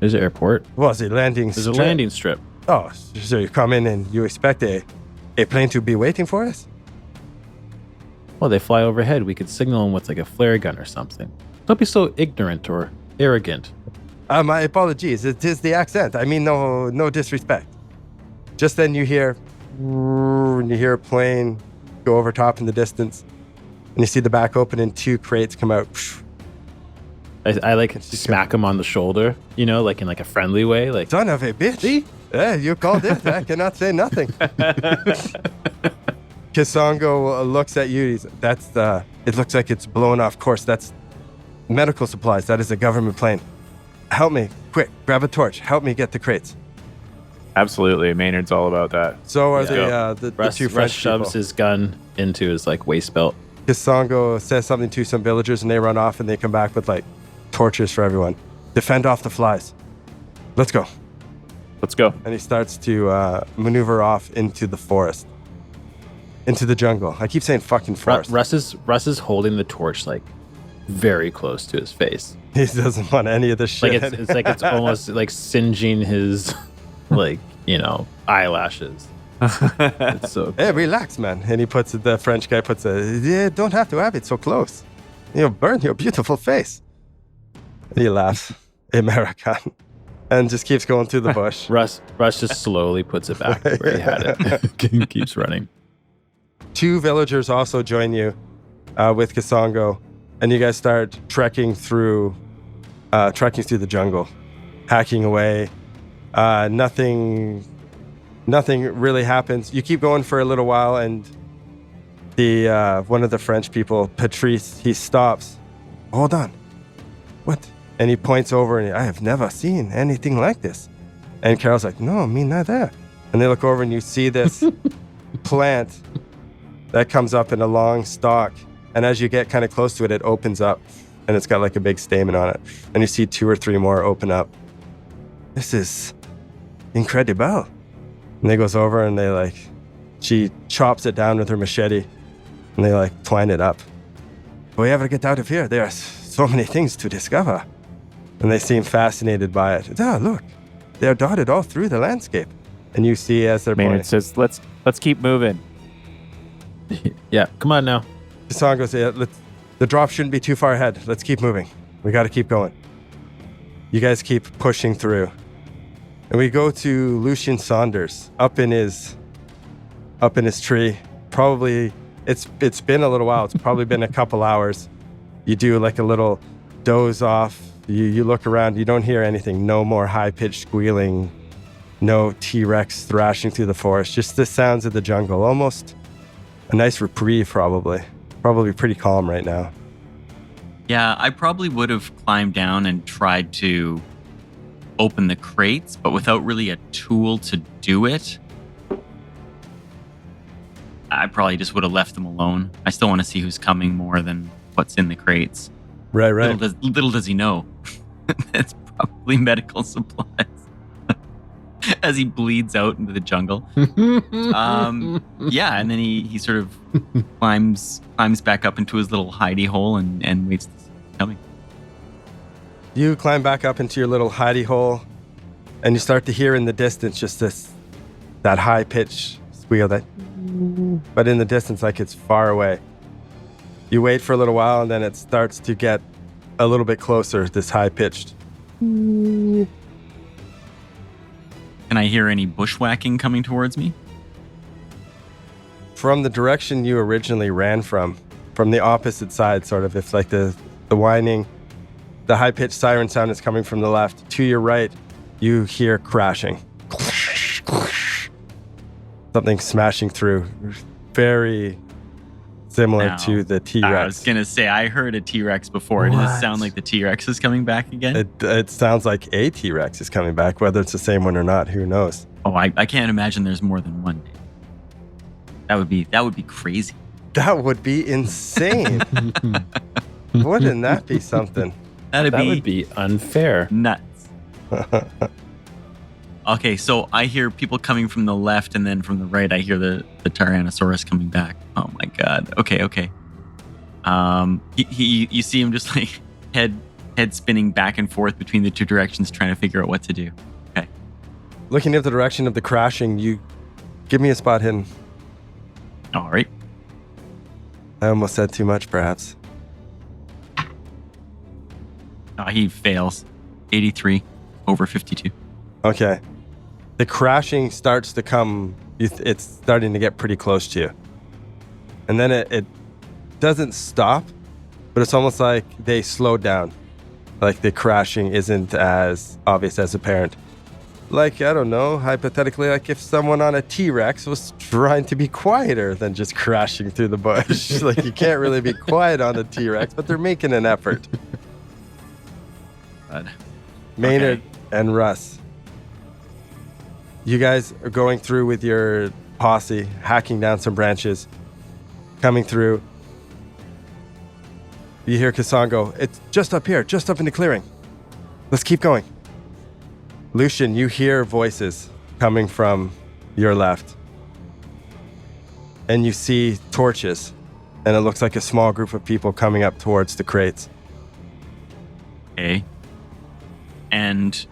There's an airport. was a landing There's a strip. landing strip. Oh, so you come in and you expect a plane to be waiting for us? Well, they fly overhead. We could signal them with like a flare gun or something. Don't be so ignorant or arrogant. My apologies. It is the accent. I mean, no disrespect. Just then you hear a plane go over top in the distance, and you see the back open and 2 crates come out. I like smack him on the shoulder, like in like a friendly way. Like, son of a bitch. See? You called it. I cannot say nothing. Kisongo looks at you. It looks like it's blown off course. That's medical supplies. That is a government plane. Help me, quick, grab a torch. Help me get the crates. Absolutely. Maynard's all about that. So are the Russ, 2 Russ French shoves people. his gun into his like waist belt. Kisongo says something to some villagers and they run off and they come back with like torches for everyone. Defend off the flies. Let's go. Let's go. And he starts to maneuver off into the forest. Into the jungle. I keep saying fucking forest. Russ is holding the torch like very close to his face. He doesn't want any of this shit. Like it's almost like singeing his like, eyelashes. It's so Hey, relax, man. And the French guy puts you don't have to have it so close. You'll burn your beautiful face. And he laughs. American. And just keeps going through the bush. Russ just slowly puts it back where he had it. Keeps running. 2 villagers also join you with Kisongo, and you guys start trekking through the jungle, hacking away. Nothing really happens. You keep going for a little while, and the one of the French people, Patrice, he stops. Hold on. What? And he points over, and I have never seen anything like this. And Carol's like, no, me neither. And they look over, and you see this plant that comes up in a long stalk. And as you get kind of close to it, it opens up, and it's got like a big stamen on it. And you see 2 or 3 more open up. This is incredible. And they goes over, and she chops it down with her machete, and they twine it up. If we ever get out of here, there are so many things to discover. And they seem fascinated by it. Oh, look, they're dotted all through the landscape. And you see as they're Maynard says, let's keep moving. Yeah, come on now. The song goes, the drop shouldn't be too far ahead. Let's keep moving. We got to keep going. You guys keep pushing through. And we go to Lucian Saunders up in his tree. Probably, it's been a little while. It's probably been a couple hours. You do like a little doze off. You look around. You don't hear anything. No more high-pitched squealing. No T-Rex thrashing through the forest. Just the sounds of the jungle. Almost a nice reprieve, probably. Probably pretty calm right now. Yeah, I probably would have climbed down and tried to open the crates, but without really a tool to do it, I probably just would have left them alone. I still want to see who's coming more than what's in the crates. Right. Little does he know. It's probably medical supplies. As he bleeds out into the jungle. Yeah, and then he sort of climbs back up into his little hidey hole and waits to see who's coming. You climb back up into your little hidey hole, and you start to hear in the distance just that high-pitched squeal, but in the distance, like it's far away. You wait for a little while, and then it starts to get a little bit closer, this high-pitched. Can I hear any bushwhacking coming towards me? From the direction you originally ran from the opposite side, sort of. If like the whining, the high-pitched siren sound is coming from the left. To your right, you hear crashing. Something smashing through. Very similar Now, to the T-Rex. I was going to say, I heard a T-Rex before. Does it sound like the T-Rex is coming back again? It sounds like a T-Rex is coming back. Whether it's the same one or not, who knows? Oh, I can't imagine there's more than one. That would be crazy. That would be insane. Wouldn't that be something? That would be unfair. Nuts. Okay, so I hear people coming from the left, and then from the right, I hear the Tyrannosaurus coming back. Oh my god. Okay. You see him just like head spinning back and forth between the two directions, trying to figure out what to do. Okay. Looking at the direction of the crashing, you give me a spot hidden. All right. I almost said too much, perhaps. He fails. 83 over 52. Okay. The crashing starts to come. It's starting to get pretty close to you. And then it doesn't stop, but it's almost like they slowed down. Like the crashing isn't as obvious as apparent. Like, I don't know, hypothetically, like if someone on a T-Rex was trying to be quieter than just crashing through the bush. Like, you can't really be quiet on a T-Rex, but they're making an effort. God. Maynard and Russ, you guys are going through with your posse, hacking down some branches, coming through. You hear Kassan go, it's just up here, just up in the clearing. Let's keep going. Lucian, you hear voices coming from your left. And you see torches. And it looks like a small group of people coming up towards the crates. Okay. And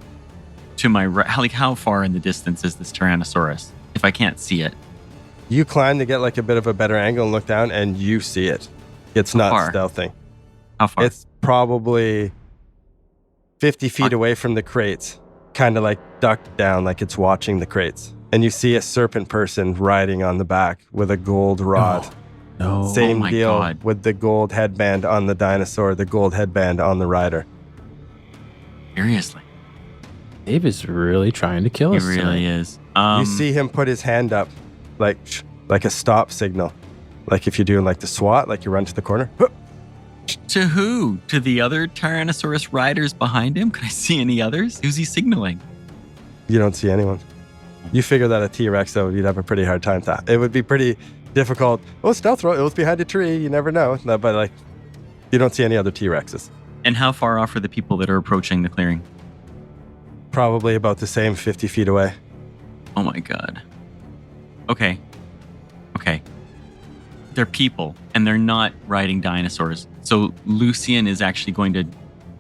to my right, how far in the distance is this Tyrannosaurus? If I can't see it. You climb to get like a bit of a better angle and look down, and you see it. It's not far? stealthing. How far? It's probably 50 feet away from the crates, kind of like ducked down like it's watching the crates. And you see a serpent person riding on the back with a gold rod. No. Same Oh my deal God. with the gold headband on the dinosaur, the gold headband on the rider. Seriously. Dave is really trying to kill He us. really tonight. is. You see him put his hand up like a stop signal. Like if you're doing like the SWAT, like you run to the corner. To who? To the other Tyrannosaurus riders behind him? Can I see any others? Who's he signaling? You don't see anyone. You figure that a T-Rex, though, you'd have a pretty hard time. It would be pretty difficult. Oh, stealth roll. It was behind a tree. You never know. No, but like, you don't see any other T-Rexes. And how far off are the people that are approaching the clearing? Probably about the same 50 feet away. Oh my God. Okay. They're people, and they're not riding dinosaurs. So Lucian is actually going to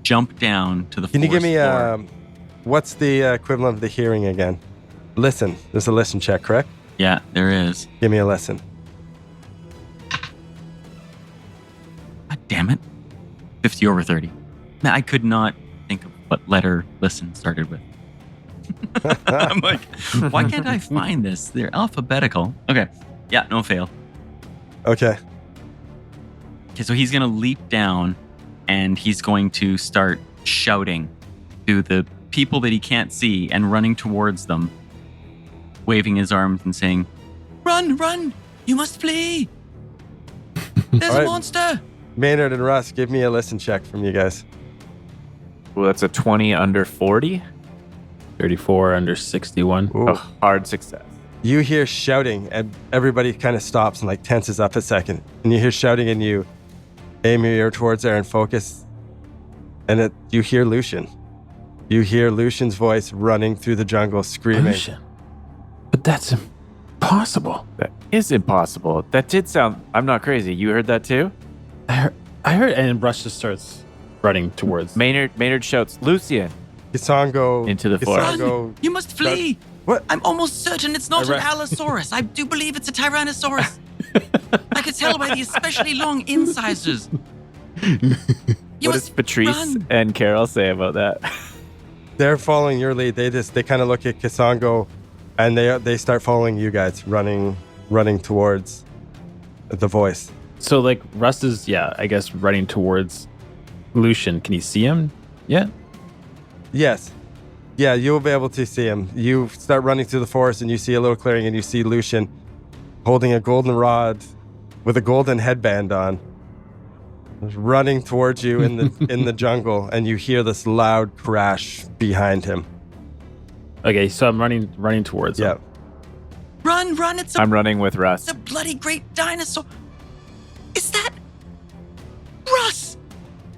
jump down to the Can you give me floor. what's the equivalent of the hearing again? Listen. There's a listen check, correct? Yeah, there is. Give me a listen. God damn it. 50 over 30. Man, I could not think of what letter listen started with. I'm like, why can't I find this? They're alphabetical. Okay. Yeah, no fail. Okay. Okay, so he's going to leap down and he's going to start shouting to the people that he can't see and running towards them, waving his arms and saying, "Run, run! You must flee! There's All right. a monster!" Maynard and Russ, give me a listen check from you guys. Well, that's a 20 under 40. 34 under 61. Ooh. Oh, hard success. You hear shouting, and everybody kind of stops and like tenses up a second. And you hear shouting, and you aim your ear towards there and focus. And you hear Lucian. You hear Lucian's voice running through the jungle, screaming. Lucian. But that's impossible. That is impossible. That did sound. I'm not crazy. You heard that too? I heard, and Russ just starts running towards. Maynard shouts, "Lucian!" Kisongo Into the forest. Run! You must flee! What? I'm almost certain it's not an Allosaurus. I do believe it's a Tyrannosaurus. I could tell by the especially long incisors. You What does must Patrice run. and Carol say about that? They're following your lead. They kind of look at Kisongo, and they start following you guys, running towards the voice. So, like, Russ is, I guess, running towards Lucian. Can you see him yet? Yes. Yeah, you'll be able to see him. You start running through the forest, and you see a little clearing, and you see Lucian holding a golden rod with a golden headband on, running towards you in the jungle, and you hear this loud crash behind him. Okay, so I'm running towards Yeah. him. Run! It's I'm running with Russ. a bloody great dinosaur. Is that Russ?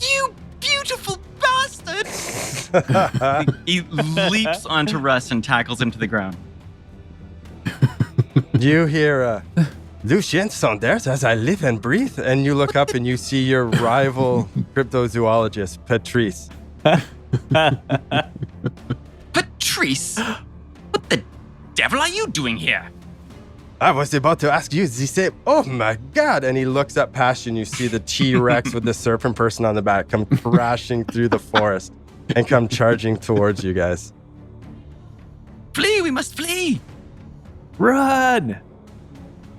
You beautiful bastard! He leaps onto Russ and tackles him to the ground. You hear Lucien Saunders as I live and breathe, and you look up and you see your rival cryptozoologist, Patrice. Patrice, what the devil are you doing here? I was about to ask you the same. Oh my God. And he looks up past you and you see the T-Rex with the serpent person on the back come crashing through the forest and come charging towards you guys. Flee! We must flee! Run!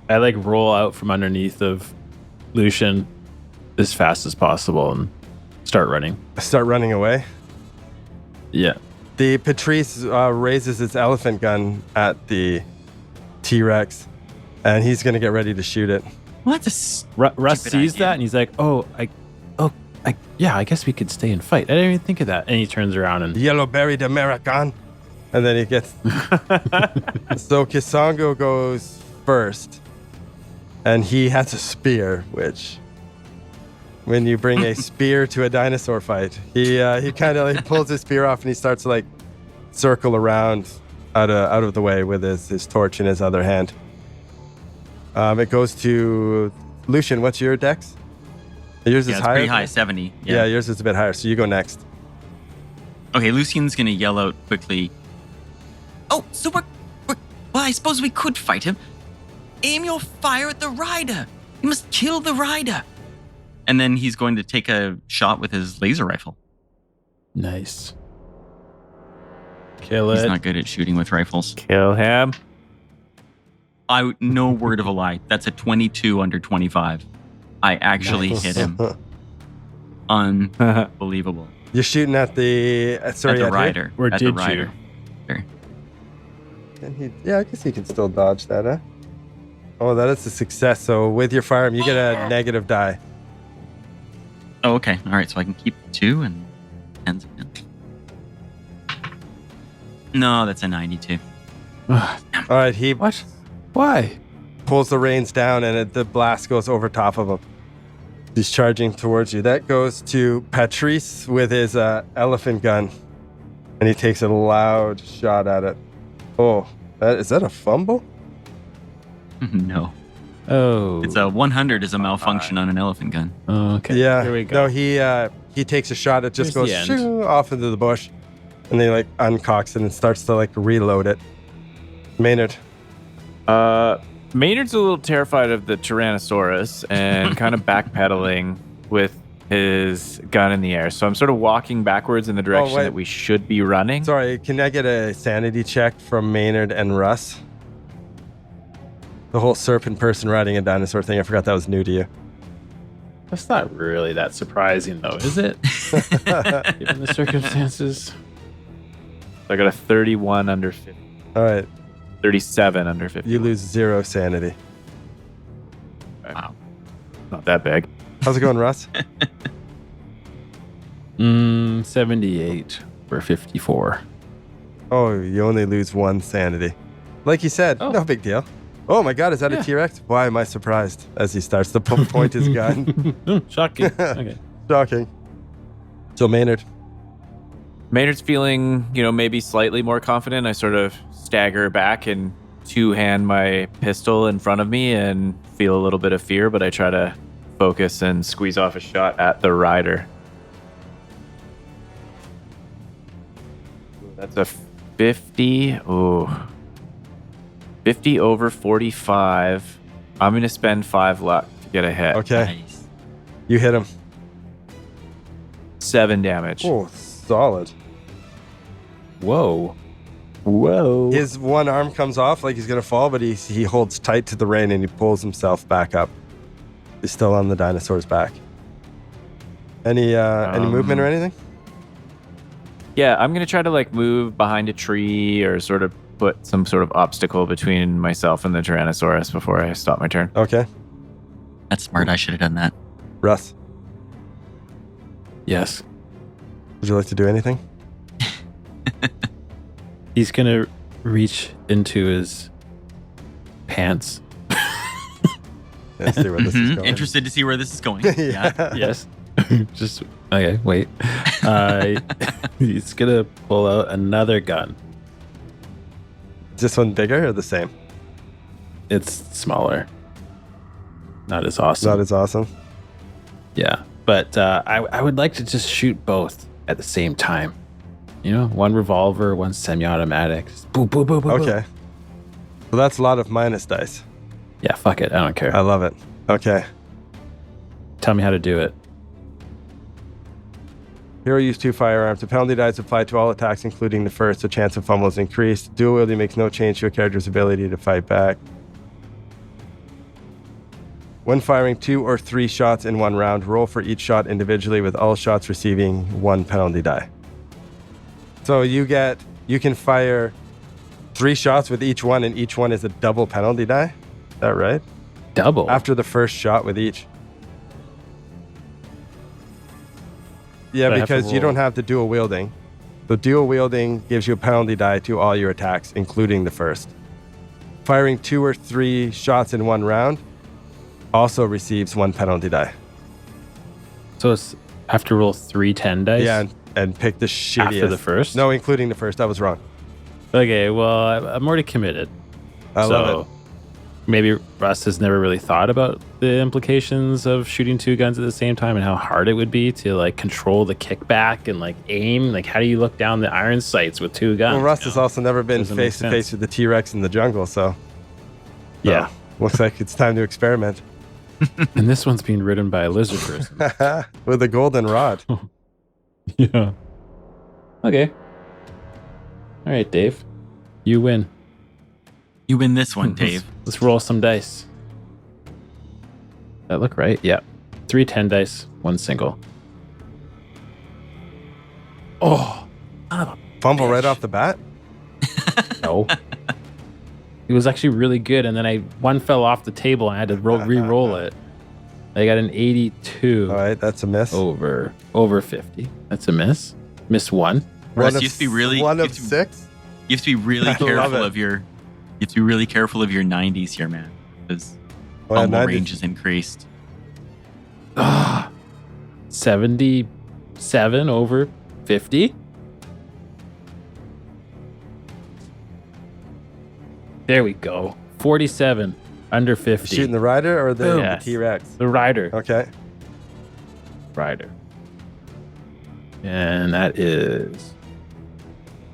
I like roll out from underneath of Lucian as fast as possible and start running. Start running away. Yeah. The Patrice raises its elephant gun at the T-Rex, and he's going to get ready to shoot it. What? Russ Stupid sees idea. that and he's like, yeah, I guess we could stay and fight. I didn't even think of that. And he turns around and Yellow-berried American. And then he gets... So Kisongo goes first, and he has a spear, which... When you bring a spear to a dinosaur fight, he kind of like pulls his spear off and he starts to like circle around out of the way with his torch in his other hand. It goes to Lucian. What's your dex? Yours is It's higher. pretty high, 70. Yeah, yours is a bit higher. So you go next. Okay, Lucian's gonna yell out quickly. Oh, so we're well, I suppose we could fight him. Aim your fire at the rider. You must kill the rider. And then he's going to take a shot with his laser rifle. nice. Kill He's it. not good at shooting with rifles. Kill him. No word of a lie. That's a 22 under 25. I actually hit him. Unbelievable. You're shooting at the At sorry the at who? rider. Where At did the you? rider. There. Yeah, I guess he can still dodge that, huh? Oh, that is a success. So with your firearm, you get a negative die. Oh, okay. All right. So I can keep 2 and ends again. No, that's a 92. All right, he What? Why? pulls the reins down and the blast goes over top of him. He's charging towards you. That goes to Patrice with his elephant gun, and he takes a loud shot at it. Oh, is that a fumble? No. Oh. It's a 100 is a malfunction on an elephant gun. Okay. Yeah. Here we go. No, he takes a shot. It just Here's goes the end. shoo, off into the bush, and he like uncocks it and starts to like reload it. Maynard. Maynard's a little terrified of the Tyrannosaurus and kind of backpedaling with his gun in the air. So I'm sort of walking backwards in the direction wait. that we should be running. Sorry, can I get a sanity check from Maynard and Russ? The whole serpent person riding a dinosaur thing. I forgot that was new to you. That's not really that surprising, though, is it? Given the circumstances. I got a 31 under 50. All right, 37 under 50. you lose 0 sanity. Wow. Not that big. How's it going, Russ? 78 for 54. Oh, you only lose 1 sanity. Like you said, Oh. no big deal. Oh my God, is that Yeah. a T-Rex? Why am I surprised? As he starts to point his gun. Shocking. Okay. Shocking. So Maynard. Maynard's feeling, maybe slightly more confident. I sort of stagger back and two-hand my pistol in front of me and feel a little bit of fear, but I try to focus and squeeze off a shot at the rider. That's a 50. Oh. 50 over 45. I'm going to spend 5 luck to get a hit. Okay, Nice. you hit him. 7 damage. Oh, solid. Whoa. Whoa. His one arm comes off like he's gonna fall, but he holds tight to the rein and he pulls himself back up. He's still on the dinosaur's back. Any movement or anything? Yeah, I'm going to try to move behind a tree or sort of put some sort of obstacle between myself and the Tyrannosaurus before I stop my turn. Okay, That's smart. I should have done that. Russ, Yes. would you like to do anything? He's going to reach into his pants. Let's see where this is going. Interested to see where this is going. Yeah. Yes. Just, okay, wait. He's going to pull out another gun. Is this one bigger or the same? It's smaller. Not as awesome. Not as awesome. Yeah. But I would like to just shoot both at the same time. One revolver, one semi-automatic. Just boom, boom, boom, boom. Okay. Well, that's a lot of minus dice. Yeah, fuck it. I don't care. I love it. Okay. Tell me how to do it. Hero use 2 firearms. The penalty die is applied to all attacks, including the first. The chance of fumble is increased. Dual wielding makes no change to a character's ability to fight back. When firing 2 or 3 shots in one round, roll for each shot individually, with all shots receiving 1 penalty die. So you can fire 3 shots with each one, and each one is a double penalty die. Is that right? Double. After the first shot with each. Yeah, But I have to because you roll. don't have the dual wielding. The dual wielding gives you a penalty die to all your attacks, including the first. Firing 2 or 3 shots in one round also receives 1 penalty die. So it's I have to roll 3 10 dice? Yeah, and pick the shittiest. After the first? No, including the first. I was wrong. Okay, well, I'm already committed. I love it. Maybe Russ has never really thought about the implications of shooting 2 guns at the same time and how hard it would be to like control the kickback and like aim. Like, how do you look down the iron sights with 2 guns? Well, Russ has also never been Doesn't make face to face sense. with the T-Rex in the jungle, so Yeah. looks like it's time to experiment And this one's being ridden by a lizard person. with a golden rod. Yeah. Okay. All right, Dave. You win. You win this one, Dave. Let's roll some dice. That look right? Yeah. 3 10 dice, 1 single. Oh, Fumble right off the bat. no. It was actually really good, and then one fell off the table and I had to re-roll it. I got an 82 All right, that's a miss. over 50. That's a miss. Miss 1. Russ, One you have to be really one you of have to- 6. You have to be really I love careful it. of your. You have to be really careful of your 90s here, man, because Oh, yeah, fumble 90s. range is increased. 77 over 50. There we go. 47 under 50. Shooting the rider or the Boom. Yes. T-Rex? The rider. Okay. Rider. And that is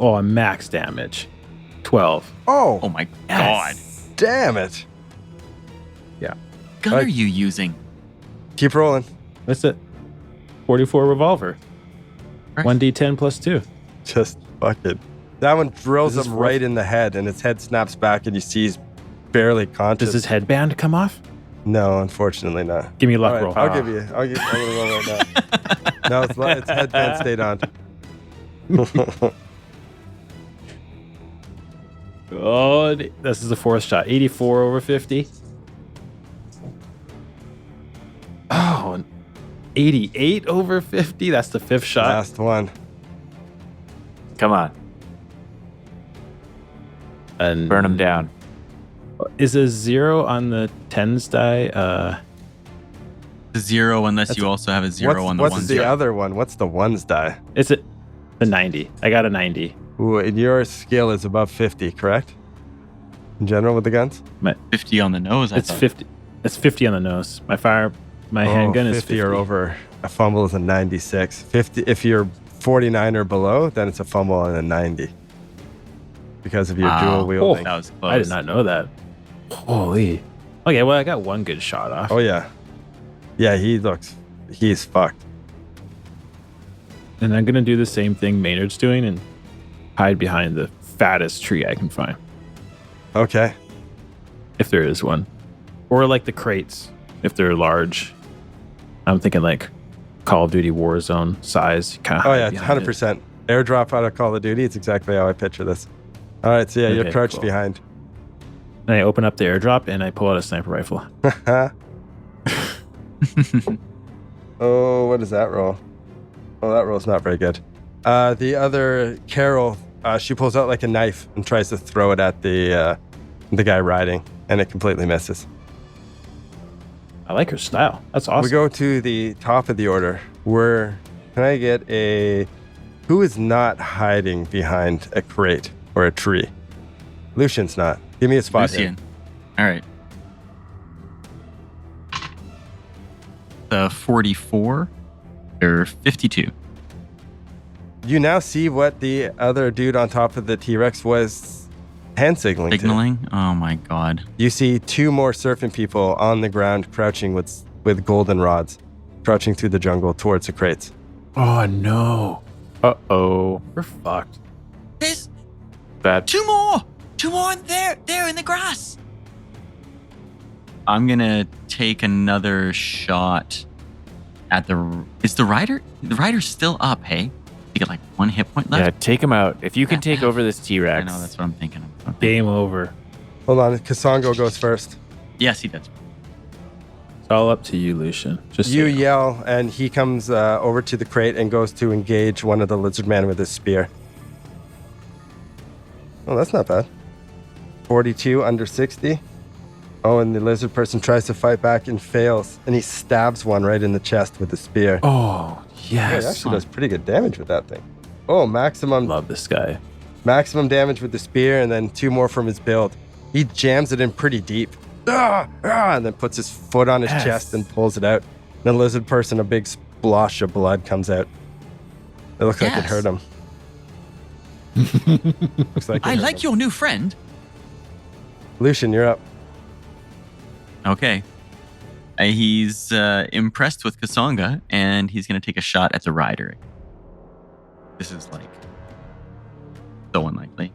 a max damage. 12. Oh Oh, my god! damn it. Gun Like- are you using? Keep rolling. That's it. 44 revolver. Right. 1d10 plus 2. Just fucking. That one drills This is him right in the head, and his head snaps back, and you see he's barely conscious. Does his headband come off? No, unfortunately not. Give me a All luck right, roll. I'll give you. I'm gonna roll right now. No, it's headband stayed on. Oh, this is the 4th shot. 84 over 50. Oh, and 88 over 50. That's the 5th shot. Last one. Come on, And burn him down. Is a 0 on the 10s die? 0 unless you also have a 0 on the what's ones. the other one? What's the ones die? It's a 90. I got a 90. Ooh, and your skill is above 50, correct? In general with the guns? 50 on the nose. I It's thought. 50. It's 50 on the nose. My handgun is 50 or over. A fumble is a 96. 50. If you're 49 or below, then it's a fumble and a 90. Because of your Wow. dual wielding. That was close. I did not know that. Holy. Okay, well, I got one good shot off. Oh yeah. Yeah, he's fucked. And I'm going to do the same thing Maynard's doing and hide behind the fattest tree I can find, Okay. if there is one. Or like the crates, if they're large. I'm thinking like Call of Duty Warzone size. Kind of Oh yeah, 100%. Airdrop out of Call of Duty. It's exactly how I picture this. All right, so yeah, you're Okay, crouched cool. behind. And I open up the airdrop and I pull out a sniper rifle. Oh, what does that roll? Oh, that roll's not very good. The other Carol, she pulls out like a knife and tries to throw it at the guy riding, and it completely misses. I like her style. That's awesome. We go to the top of the order. Can I get who is not hiding behind a crate or a tree? Lucian's not. Give me a spot here. Lucian. All right. The 44 or 52. You now see what the other dude on top of the T-Rex was hand signaling. Signaling? Oh my god. You see 2 more serpent people on the ground crouching with golden rods, crouching through the jungle towards the crates. Oh no. Uh-oh. We're fucked. There's Bad. 2 more! 2 more in there in the grass. I'm gonna take another shot at is the rider? The rider's still up, hey? You get like 1 hit point left? Yeah, take him out. If you can take over this I T-Rex. know, that's what I'm thinking. Game over. Hold on, Kasongo goes first. Yes, he does. It's all up to you, Lucian. Just so You you know. yell, and he comes over to the crate and goes to engage one of the lizard men with his spear. Oh, that's not bad. 42 under 60. Oh, and the lizard person tries to fight back and fails, and he stabs one right in the chest with the spear. Oh, Yeah, it yes. actually does pretty good damage with that thing. Oh, maximum Love this guy. damage with the spear, and then 2 more from his build. He jams it in pretty deep. And then puts his foot on his Yes. chest and pulls it out. The lizard person, a big splosh of blood comes out. It looks like it Yes. hurt him. Looks like it I hurt like him. your new friend. Lucian, you're up. Okay. He's impressed with Kasonga, and he's going to take a shot at the rider. This is like so unlikely.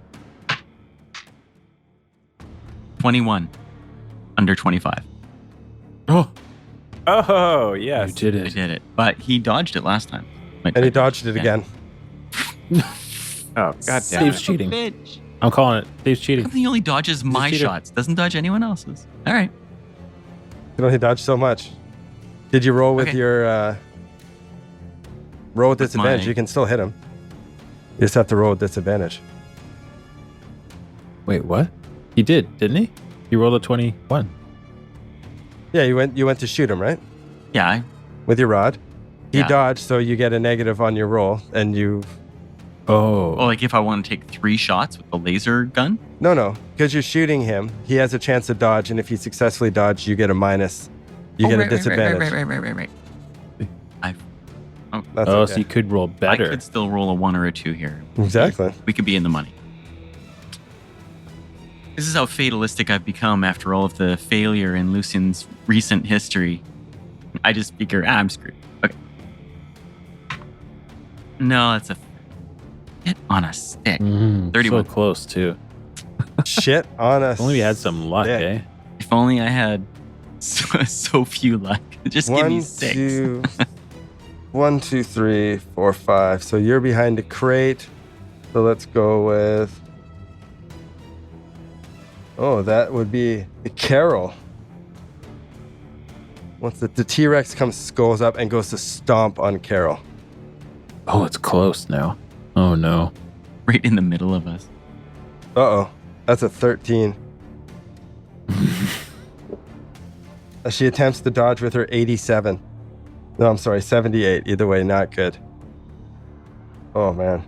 21 under 25. Oh, Oh, yes. you did I it. did it, but he dodged it last time. Might And he try dodged it again. Oh, god damn Steve's it. cheating. Bitch. I'm calling it. Steve's cheating. He only dodges my cheater. shots, doesn't dodge anyone else's. All right. You only dodged so much. Did you roll with Okay. your roll with With disadvantage? my- You can still hit him. You just have to roll with disadvantage. Wait, what? He did, didn't he? He rolled a 21. Yeah, you went to shoot him, right? Yeah. With your rod. He Yeah. dodged, so you get a negative on your roll, and you Oh. Well, like if I want to take 3 shots with the laser gun. No, because you're shooting him. He has a chance to dodge, and if he successfully dodged, you get a minus. You get a disadvantage. Right. That's Oh, okay. so you could roll I better. could still roll a 1 or a 2 here. Exactly. We could be in the money. This is how fatalistic I've become after all of the failure in Lucian's recent history. I just figure, I'm screwed. Okay. No, that's a hit on a stick. 31. So close, too. Shit on us. If only we had some luck, Yeah. eh? If only I had so few luck. Just give me 6. 1, 2, 3, 4, 5. So you're behind a crate. So let's go with. Oh, that would be Carol. Once the T-Rex goes up and goes to stomp on Carol. Oh, it's close now. Oh, no. Right in the middle of us. Uh-oh. That's a 13. She attempts to dodge with her 87. No, I'm sorry, 78. Either way, not good. Oh, man.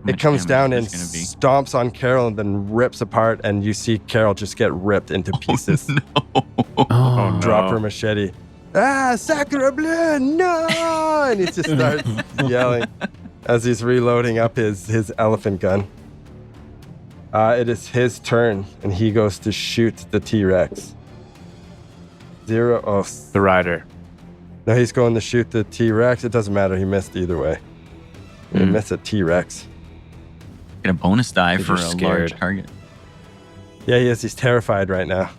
It much comes damage down and is this gonna be? stomps on Carol and then rips apart, and you see Carol just get ripped into pieces. No. Oh, no. Drop her machete. Ah, sacre bleu, no! And he just starts yelling as he's reloading up his elephant gun. It is his turn, and he goes to shoot the T-Rex. 0. Oh, The rider. no, he's going to shoot the T-Rex. It doesn't matter. He missed either way. He missed a T-Rex. Get a bonus die for a you're large scared. target. Yeah, he is. He's terrified right now.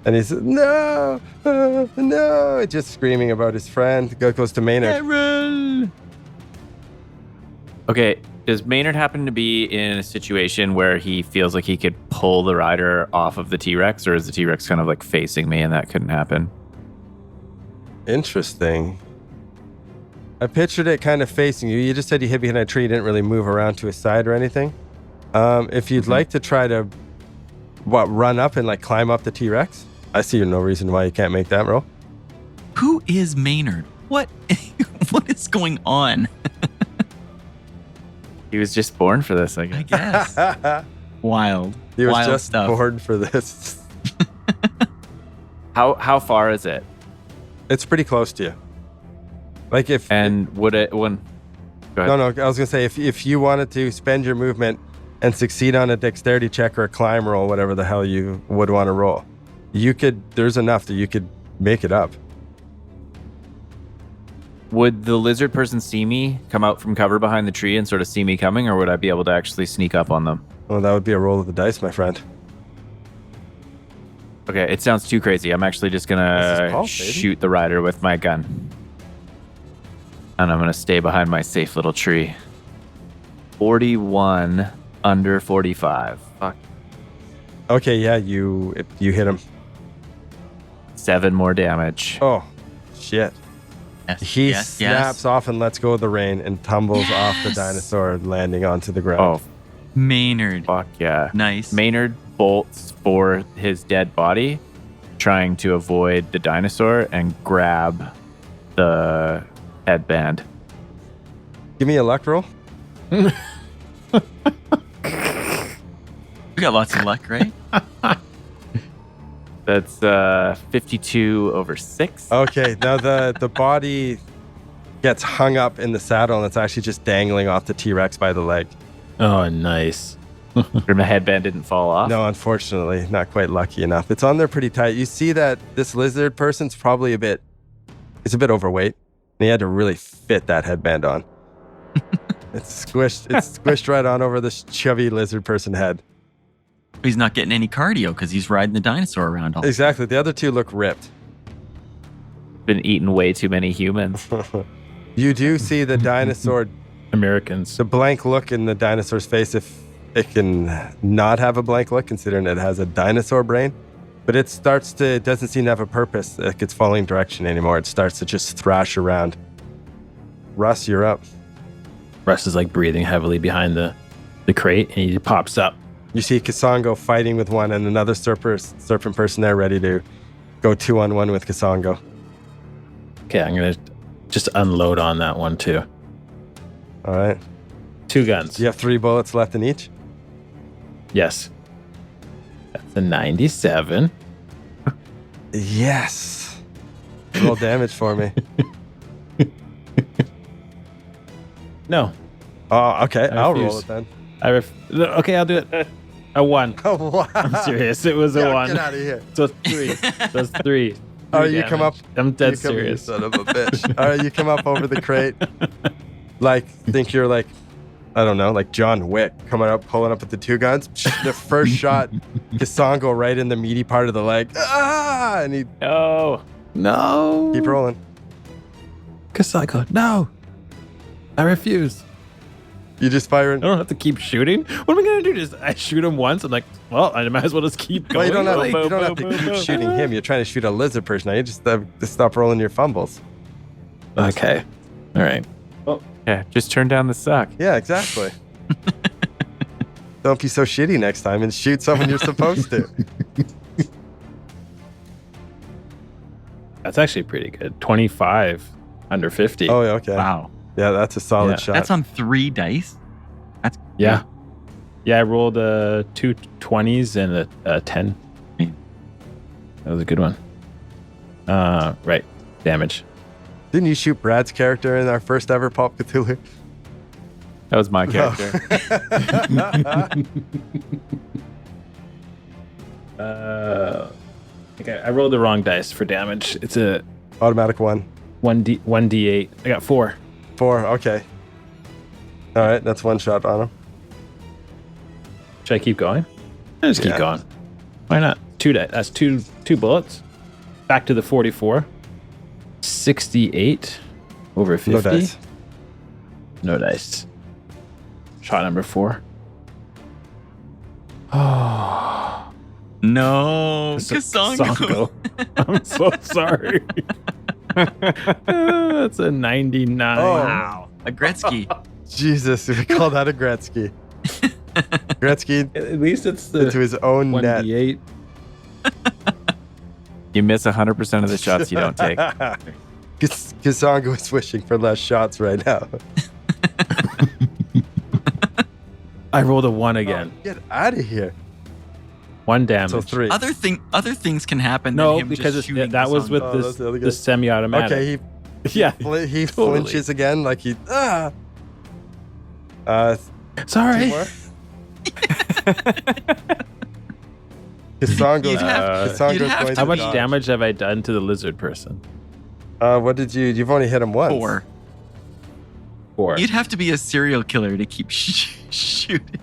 And he's, no, no, just screaming about his friend. Goes to Maynard. Okay, does Maynard happen to be in a situation where he feels like he could pull the rider off of the T-Rex, or is the T-Rex kind of like facing me and that couldn't happen? Interesting. I pictured it kind of facing you. You just said you hit behind a tree. You didn't really move around to his side or anything. If you'd like to try to, run up and like climb up the T-Rex, I see no reason why you can't make that roll. Who is Maynard? What? What is going on? He was just born for this, I I guess. guess. Wild. He was Wild just stuff. born for this. How far is it? It's pretty close to you. Like if And would it when? Go ahead. no, I was gonna say if you wanted to spend your movement and succeed on a dexterity check or a climb roll, whatever the hell you would want to roll, there's enough that you could make it up. Would the lizard person see me come out from cover behind the tree and sort of see me coming, or would I be able to actually sneak up on them? Well, that would be a roll of the dice, my friend. Okay, it sounds too crazy. I'm actually just This is gonna Paul, baby. shoot the rider with my gun. And I'm gonna stay behind my safe little tree. 41 under 45. Fuck. Okay, yeah, you hit him. 7 more damage. Oh, shit. Yes, He yes, snaps yes. off and lets go of the rein and tumbles off the Yes. dinosaur, landing onto the ground. Oh, Maynard. fuck yeah. Nice. Maynard bolts for his dead body, trying to avoid the dinosaur and grab the headband. Give me a luck roll. We got lots of luck, right? That's 52 over 6. Okay, now the body gets hung up in the saddle and it's actually just dangling off the T-Rex by the leg. Oh, nice. The headband didn't fall off. No, unfortunately, not quite lucky enough. It's on there pretty tight. You see that this lizard person's probably a bit overweight, and he had to really fit that headband on. It's squished right on over this chubby lizard person head. He's not getting any cardio because he's riding the dinosaur around all. Exactly. The other two look ripped. Been eating way too many humans. You do see the dinosaur, Americans. the blank look in the dinosaur's face, if it can not have a blank look, considering it has a dinosaur brain. But it doesn't seem to have a purpose, like it's following direction anymore. It starts to just thrash around. Russ, you're up. Russ is like breathing heavily behind the crate, and he pops up. You see Kasongo fighting with one and another serpent person there ready to go 2-on-1 with Kasongo. Okay, I'm gonna just unload on that one too. All right. 2 guns. You have 3 bullets left in each? Yes. That's a 97. Yes. Roll damage for me. No. Oh, okay. I I'll roll refuse. it then. Okay, I'll do it. A 1. Oh, wow. I'm serious. It was a Yeah, 1. get out of here. So it's 3. So it's 3. Oh, 3 you come up. damage. I'm dead You come- serious. You son of a bitch. All right, you come up over the crate. Think you're like, I don't know, like John Wick coming up, pulling up with the 2 guns. The first shot, Kasongo right in the meaty part of the leg. Ah! And he Oh, No. keep rolling. Kasako, no. I refuse. You just firing. I don't have to keep shooting. What am I going to do? Just I shoot him once. I'm like, well, I might as well just keep Well, going. you don't have, Like, you don't have to boom, keep boom. shooting him. You're trying to shoot a lizard person. Now you just have to stop rolling your fumbles. Okay. All right. yeah. Just turn down the suck. Yeah, exactly. Don't be so shitty next time and shoot someone you're supposed to. That's actually pretty good. 25 under 50. Oh, yeah, okay. Wow. Yeah, that's a solid Yeah. shot. That's on 3 dice. That's Yeah. Yeah, I rolled 2 20s and a 10. Yeah. That was a good one. Right. Damage. Didn't you shoot Brad's character in our first ever Pulp Cthulhu? That was my character. Okay, I rolled the wrong dice for damage. It's a Automatic 1. 1d8. I got 4. 4, okay. All right, that's 1 shot on him. Should I keep going? I just keep Yeah. going. Why not? 2 dice. That's two bullets. Back to the 44. 68 over 50. No dice. No dice. Shot number 4. Oh, No, Kasongo. I'm so sorry. That's a 99. Oh. Wow. A Gretzky. Jesus, we call that a Gretzky. Gretzky At least it's the into his own net. 1d8. You miss 100% of the shots you don't take. Kasongo is wishing for less shots right now. I rolled a 1 again. Get out of here. 1 damage. So 3. Other things can happen. No, than him because just it's, shooting that was Kasongo. with Oh, that's the other guy. the semi-automatic. Okay, yeah. he Totally. flinches again like he. 2 Sorry. more. Kasongo's You'd have- Kasongo's you'd have going to- to How much dodge. damage have I done to the lizard person? What did you? You've only hit him once. 4. 4. You'd have to be a serial killer to keep shooting.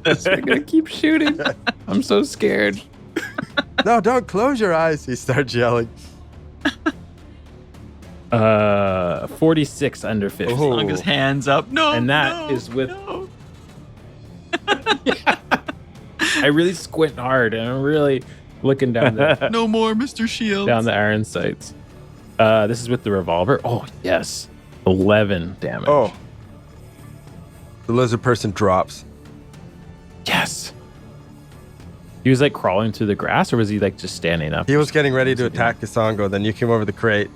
I'm gonna keep shooting. I'm so scared. No, don't close your eyes. He starts yelling. 46 under 50. Oh. Long his hands up. No, And that no, is with- no. I really squint hard and I'm really looking down the No more, Mr. Shields. down the iron sights. This is with the revolver. Oh yes, 11 damage. Oh. The lizard person drops. Yes. He was like crawling through the grass, or was he like just standing up? He was getting ready to attack Kasongo. Then you came over the crate.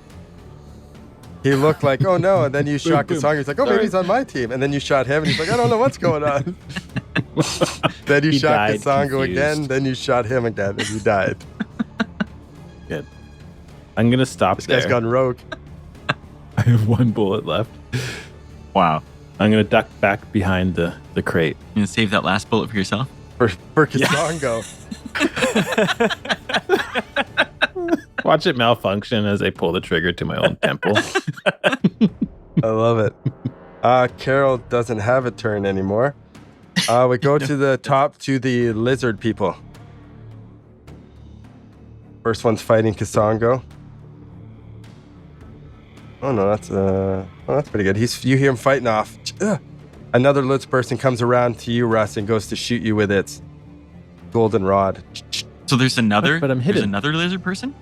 He looked like, oh no, and then you shot boom. Kasongo. He's like, oh, maybe he's on my team. And then you shot him, and he's like, I don't know what's going on. Then you He shot died Kasongo confused. again. Then you shot him again, and he died. Good. I'm gonna stop This there. guy's gone rogue. I have 1 bullet left. Wow. I'm gonna duck back behind the crate. You gonna save that last bullet for yourself? For Kasongo. Watch it malfunction as I pull the trigger to my own temple. I love it. Carol doesn't have a turn anymore. We go to the top to the lizard people. First one's fighting Kasongo. Oh no, that's pretty good. You hear him fighting off. Ugh. Another lizard person comes around to you, Russ, and goes to shoot you with its golden rod. So there's another. But I'm There's hidden. another lizard person.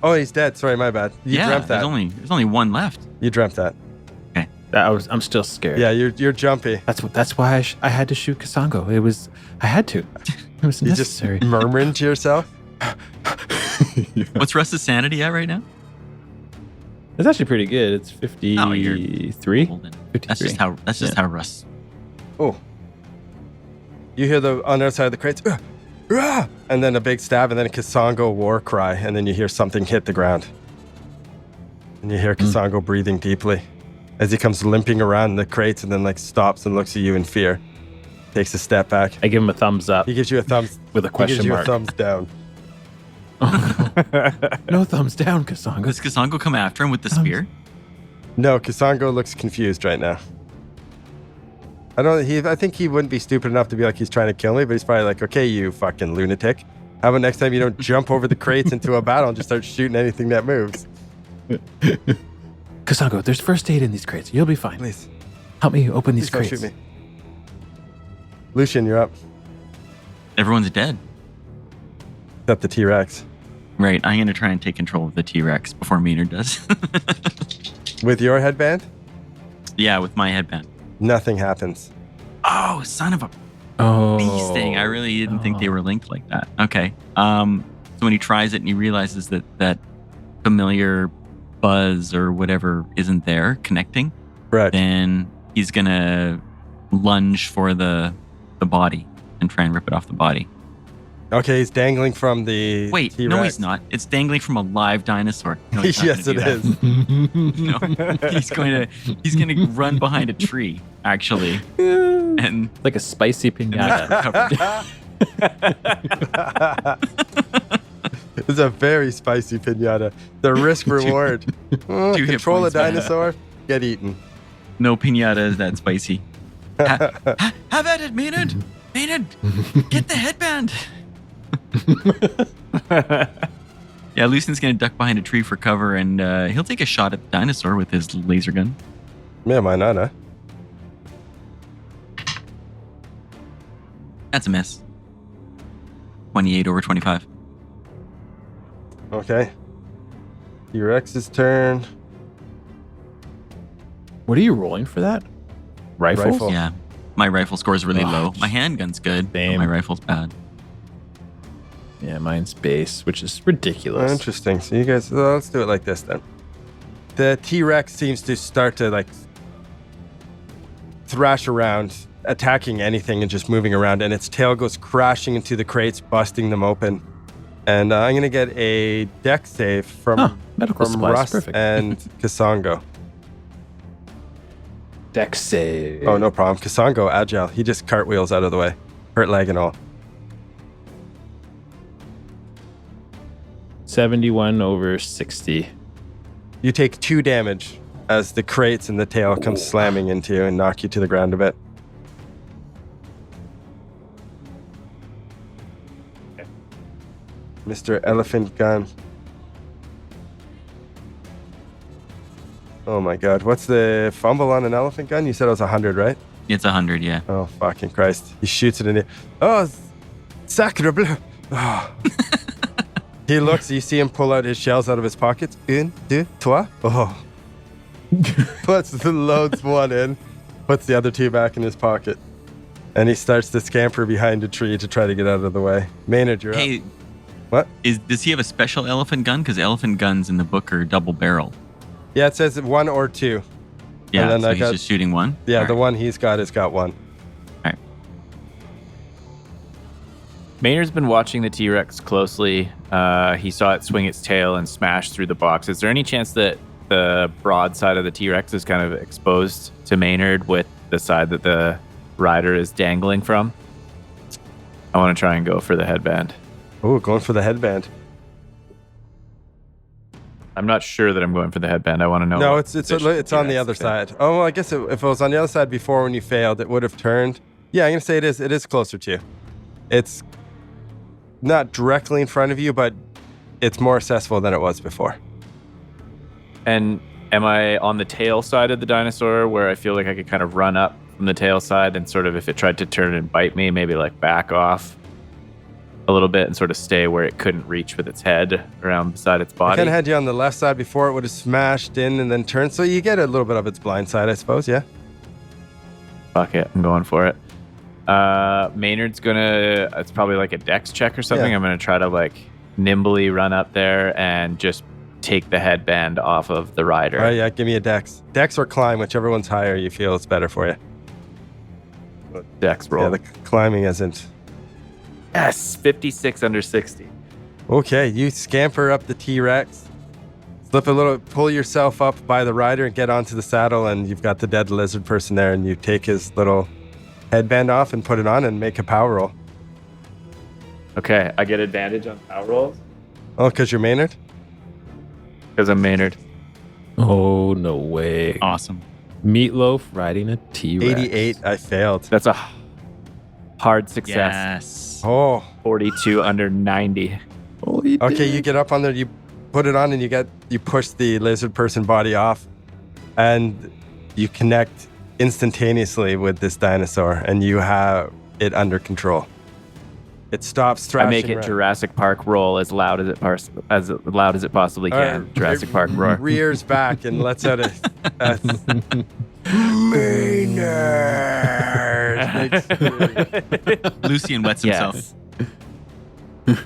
Oh, he's dead. Sorry, my bad. You dreamt that. There's only one left. You dreamt that. I'm still scared. Yeah, you're jumpy. That's why I had to shoot Kasongo. I had to. It was You necessary. just murmuring to yourself. What's Russ's sanity at right now? It's actually pretty good. It's 53. Oh, you're golden. 53. That's just how Russ. Oh. You hear on the other side of the crates, and then a big stab, and then a Kasongo war cry, and then you hear something hit the ground. And you hear Kasongo breathing deeply as he comes limping around the crates and then like stops and looks at you in fear. Takes a step back. I give him a thumbs up He gives you a thumbs. with a He gives question you a mark. thumbs down. No thumbs down, Kasongo. Does Kasongo come after him with the spear? No, Kasongo looks confused right now. I think he wouldn't be stupid enough to be like he's trying to kill me, but he's probably like, okay, you fucking lunatic. How about next time you don't jump over the crates into a battle and just start shooting anything that moves? Kasongo, there's first aid in these crates. You'll be fine. Please. Help me open these Please don't crates. shoot me. Lucian, you're up. Everyone's dead. Except the T-Rex. Right. I'm gonna try and take control of the T-Rex before Maynard does. With your headband, Yeah, with my headband. nothing happens. Oh, son of a Oh. bee sting. I really didn't think they were linked like that. Okay. So when he tries it and he realizes that familiar buzz or whatever isn't there connecting, Correct. then he's gonna lunge for the body and try and rip it off the body. Okay, he's dangling from the Wait, T-Rex. no, he's not. It's dangling from a live dinosaur. No, he's not Yes, gonna it do that. is. No, he's gonna run behind a tree, actually, and Like a spicy pinata. It's a very spicy pinata. The risk reward. Two hit Control a points, man. dinosaur, get eaten. no pinata is that spicy. Have at it, Maynard. Maynard, get the headband. Yeah, Lucian's gonna duck behind a tree for cover, and he'll take a shot at the dinosaur with his laser gun. Yeah, why not, huh? That's a miss. 28 over 25. Okay. T-Rex's turn. What are you rolling for that? Rifles? Rifle. Yeah, my rifle score is really Oh, low. My handgun's good, but same. my rifle's bad. Yeah, mine's base, which is ridiculous. Interesting. So you guys, let's do it like this then. The T-Rex seems to start to like thrash around, attacking anything and just moving around, and its tail goes crashing into the crates, busting them open. And I'm gonna get a deck save from medical supplies. Russ Perfect. and Kasongo. Dex save. Oh, no problem. Kasongo, agile. He just cartwheels out of the way. hurt leg and all. 71 over 60. You take 2 damage as the crates and the tail come slamming into you and knock you to the ground a bit. Mr. Elephant Gun. Oh my god. What's the fumble on an elephant gun? You said it was 100, right? It's 100, yeah. Oh, fucking Christ. He shoots it in the... Oh, sacre bleu. Oh. He looks, you see him pull out his shells out of his pockets. 1, 2, 3. Oh. Loads one in, puts the other 2 back in his pocket. And he starts to scamper behind a tree to try to get out of the way. Maynard, you're up. What? Does he have a special elephant gun? Because elephant guns in the book are double barrel. Yeah, it says 1 or 2. Yeah, and then so he's just shooting 1? Yeah, All the right. one he's got has got 1. All right. Maynard's been watching the T-Rex closely. He saw it swing its tail and smash through the box. Is there any chance that the broad side of the T-Rex is kind of exposed to Maynard with the side that the rider is dangling from? I want to try and go for the headband. Oh, going for the headband. I'm not sure that I'm going for the headband. I want to know. No, what it's position on the T-Rex other is in. side. Oh, well, I guess if it was on the other side before when you failed, it would have turned. Yeah, I'm going to say it is. It is closer to you. It's not directly in front of you, but it's more accessible than it was before. And am I on the tail side of the dinosaur where I feel like I could kind of run up from the tail side and sort of, if it tried to turn and bite me, maybe like back off a little bit and sort of stay where it couldn't reach with its head around beside its I body? kind of had you on the left side before. It would have smashed in and then turned. So you get a little bit of its blind side, I suppose, yeah? Fuck it. I'm going for it. Maynard's gonna, it's probably like a dex check or something. Yeah. I'm gonna try to like nimbly run up there and just take the headband off of the rider. All right, yeah, give me a dex. Dex or climb, whichever one's higher you feel is better for you. Dex roll. Yeah, the climbing isn't. Yes, 56 under 60. Okay, you scamper up the T-Rex, slip a little, pull yourself up by the rider and get onto the saddle, and you've got the dead lizard person there, and you take his little headband off and put it on and make a power roll. Okay, I get advantage on power rolls Oh, because you're Maynard? because I'm Maynard. Oh, no way. Awesome. Meatloaf riding a T-Rex. 88, I failed. That's a hard success. Yes. Oh, 42 under 90. Holy okay, dick. you get up on there, you put it on, and you push the lizard person body off, and you connect instantaneously with this dinosaur, and you have it under control. It stops I thrashing make it around. Jurassic Park roll as loud as it possibly All can. right, Jurassic it Park roar. rears back and lets out a Maynard. Lucian wets himself. Yes.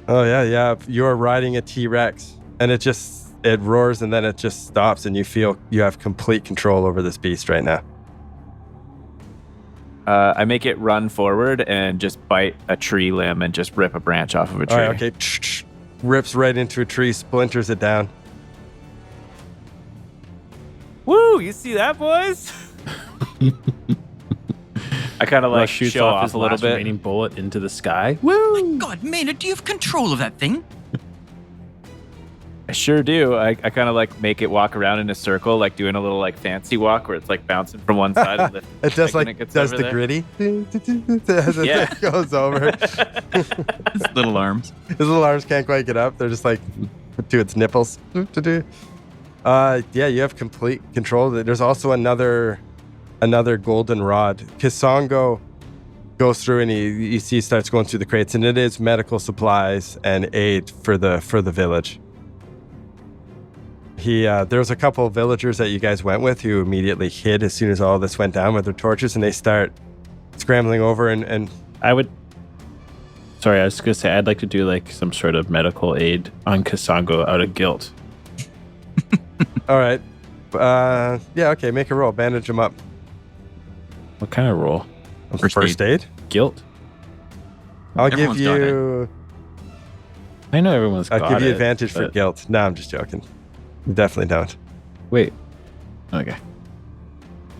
Oh yeah. You're riding a T-Rex, and it roars, and then it just stops, and you feel you have complete control over this beast right now. I make it run forward and just bite a tree limb and just rip a branch off of a tree. All right, okay. Rips right into a tree, splinters it down. Woo! You see that, boys? I kind of like shoots show off off his a little last bit. remaining bullet into the sky. My God, Maynard, do you have control of that thing? I sure do. I kind of like make it walk around in a circle, like doing a little like fancy walk where it's like bouncing from one side and lifting It does when like gets does over the there. gritty as it Yeah. goes over. His little arms. His little arms can't quite get up. They're just like to its nipples. Yeah, you have complete control of it. There's also another golden rod. Kisongo goes through and you see starts going through the crates, and it is medical supplies and aid for the village. There was a couple of villagers that you guys went with who immediately hid as soon as all this went down with their torches, and they start scrambling over and I was just gonna say I'd like to do like some sort of medical aid on Kasango out of guilt. all right. Yeah, okay, make a roll. Bandage him up. What kind of roll? First aid? Guilt? I'll Everyone's give got you I know everyone's got I'll give you it, advantage for but- guilt. No, I'm just joking. You definitely don't. Wait. Okay.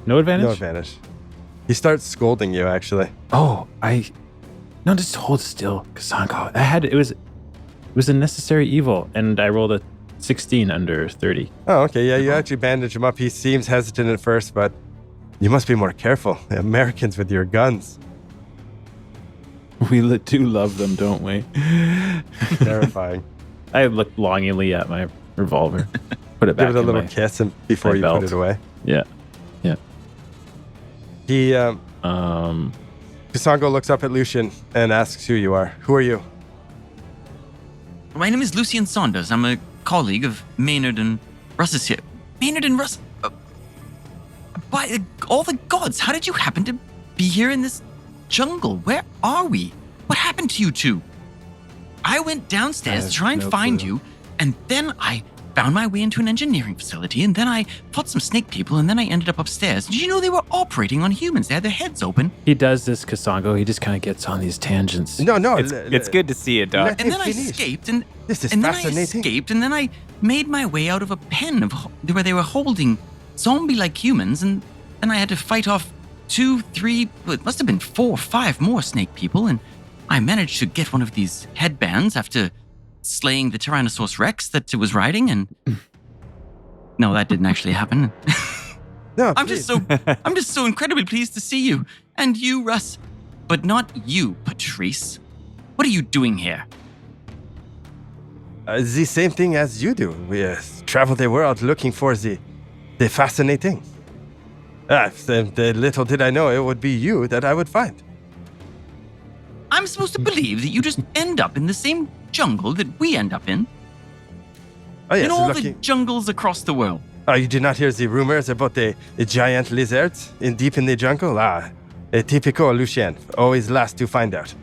No advantage? No advantage. He starts scolding you, actually. Oh, no, just hold still, Kasanko. It was a necessary evil, and I rolled a 16 under 30. Oh, okay. Yeah, you actually bandage him up. He seems hesitant at first, but you must be more careful. The Americans with your guns. We do love them, don't we? Terrifying. I look longingly at my revolver. Put it back Give it a in little my- kiss before my you belt. put it away. Yeah. He, Kusango looks up at Lucian and asks who you are. Who are you? My name is Lucian Saunders. I'm a colleague of Maynard and Russ's here. Maynard and Russ... by all the gods, how did you happen to be here in this jungle? Where are we? What happened to you two? I went downstairs to try and find you, and then I found my way into an engineering facility, and then I fought some snake people, and then I ended up upstairs. Did you know they were operating on humans? They had their heads open. He does this, Kasango. He just kind of gets on these tangents. No. It's good to see it, Doc. Let And him then I finish. escaped, and This is and then I fascinating. escaped, and then I made my way out of a pen where they were holding zombie-like humans, and then I had to fight off 2, 3, it must have been 4 or 5 more snake people, and I managed to get one of these headbands after slaying the Tyrannosaurus Rex that it was riding, and no, that didn't actually happen. No, I'm please. just so incredibly pleased to see you, and you, Russ, but not you, Patrice. What are you doing here? The same thing as you do. We travel the world looking for the fascinating. The little did I know it would be you that I would find. I'm supposed to believe that you just end up in the same jungle that we end up in, Oh yes, in all lucky. the jungles across the world. Oh, you did not hear the rumors about the giant lizards deep in the jungle? Typical Lucien, always last to find out.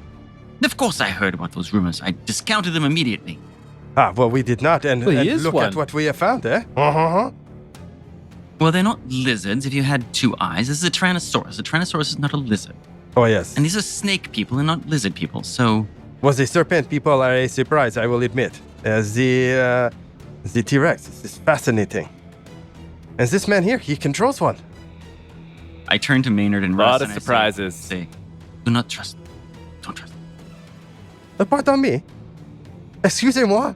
Of course I heard about those rumors. I discounted them immediately. Well, we did not, and, Well, he and is look one. at what we have found, eh? Uh-huh. Well, they're not lizards if you had 2 eyes. This is a Tyrannosaurus. A Tyrannosaurus is not a lizard. Oh, yes. And these are snake people and not lizard people, so... Was the serpent people are a surprise, I will admit. The T-Rex is fascinating. And this man here, he controls one. I turn to Maynard and A Russ lot of and I surprises. say, do not trust. Don't trust. Pardon me. Excusez-moi.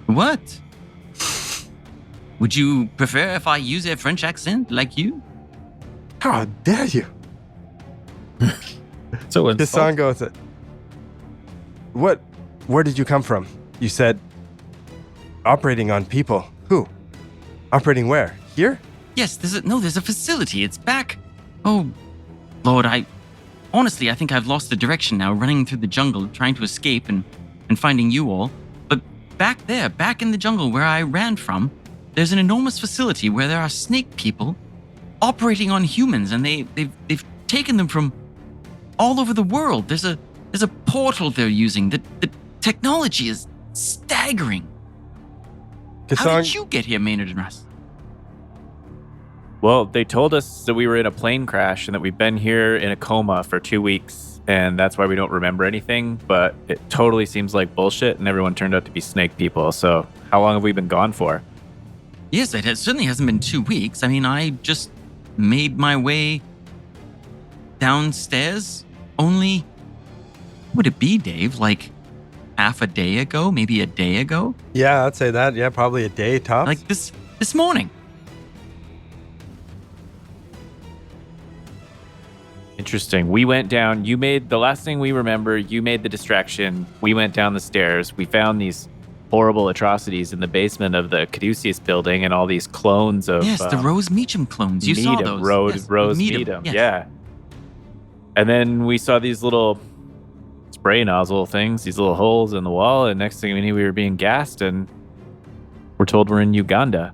What? Would you prefer if I use a French accent like you? How dare you? So The song goes, where did you come from? You said, operating on people. Who? Operating where? Here? Yes, there's a facility. It's back. Oh, Lord, honestly, I think I've lost the direction now, running through the jungle, trying to escape and finding you all. But back there, back in the jungle where I ran from, there's an enormous facility where there are snake people operating on humans, and they've taken them from all over the world. There's a portal they're using. The technology is staggering. How did you get here, Maynard and Russ? Well, they told us that we were in a plane crash and that we've been here in a coma for 2 weeks, and that's why we don't remember anything. But it totally seems like bullshit, and everyone turned out to be snake people. So how long have we been gone for? Yes, it certainly hasn't been 2 weeks. I mean, I just made my way downstairs only, would it be, Dave, like half a day ago, maybe a day ago? Yeah, I'd say that. Yeah, probably a day tops. Like this morning. Interesting. We went down. You made the last thing we remember. You made the distraction. We went down the stairs. We found these horrible atrocities in the basement of the Caduceus building and all these clones of Yes, the Rose Meacham clones. You saw those. Yes, Rose Meacham, Meacham. yes. Yeah. And then we saw these little spray nozzle things, these little holes in the wall, and next thing we knew, we were being gassed, and we're told we're in Uganda.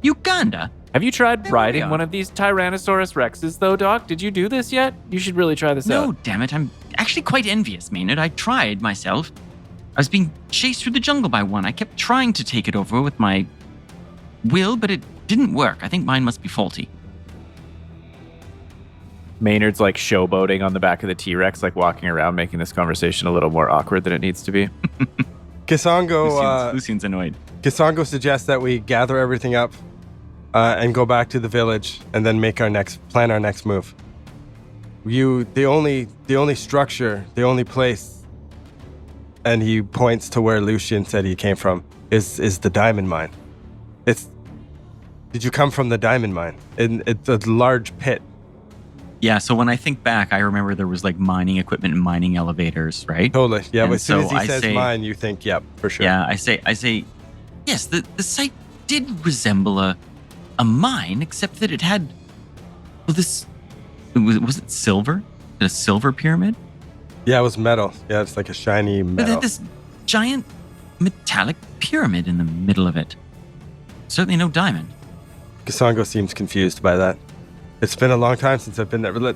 Uganda? Have you tried There we riding are. one of these Tyrannosaurus Rexes, though, Doc? Did you do this yet? You should really try this No, out. damn it. I'm actually quite envious, Maynard. I tried myself. I was being chased through the jungle by one. I kept trying to take it over with my will, but it didn't work. I think mine must be faulty. Maynard's like showboating on the back of the T-Rex, like walking around, making this conversation a little more awkward than it needs to be. Kisongo Lucian's annoyed. Kisongo suggests that we gather everything up and go back to the village, and then plan our next move. The only structure, the only place, and he points to where Lucian said he came from, is the diamond mine. Did you come from the diamond mine? It's a large pit. Yeah, so when I think back, I remember there was like mining equipment and mining elevators, right? Totally. Yeah, And but as soon as so he I says say- mine, you think, yep, for sure. Yeah, I say, yes, the site did resemble a mine, except that it had, was it silver? A silver pyramid? Yeah, it was metal. Yeah, it's like a shiny But it metal. had this giant metallic pyramid in the middle of it. Certainly no diamond. Kasongo seems confused by that. It's been a long time since I've been there. But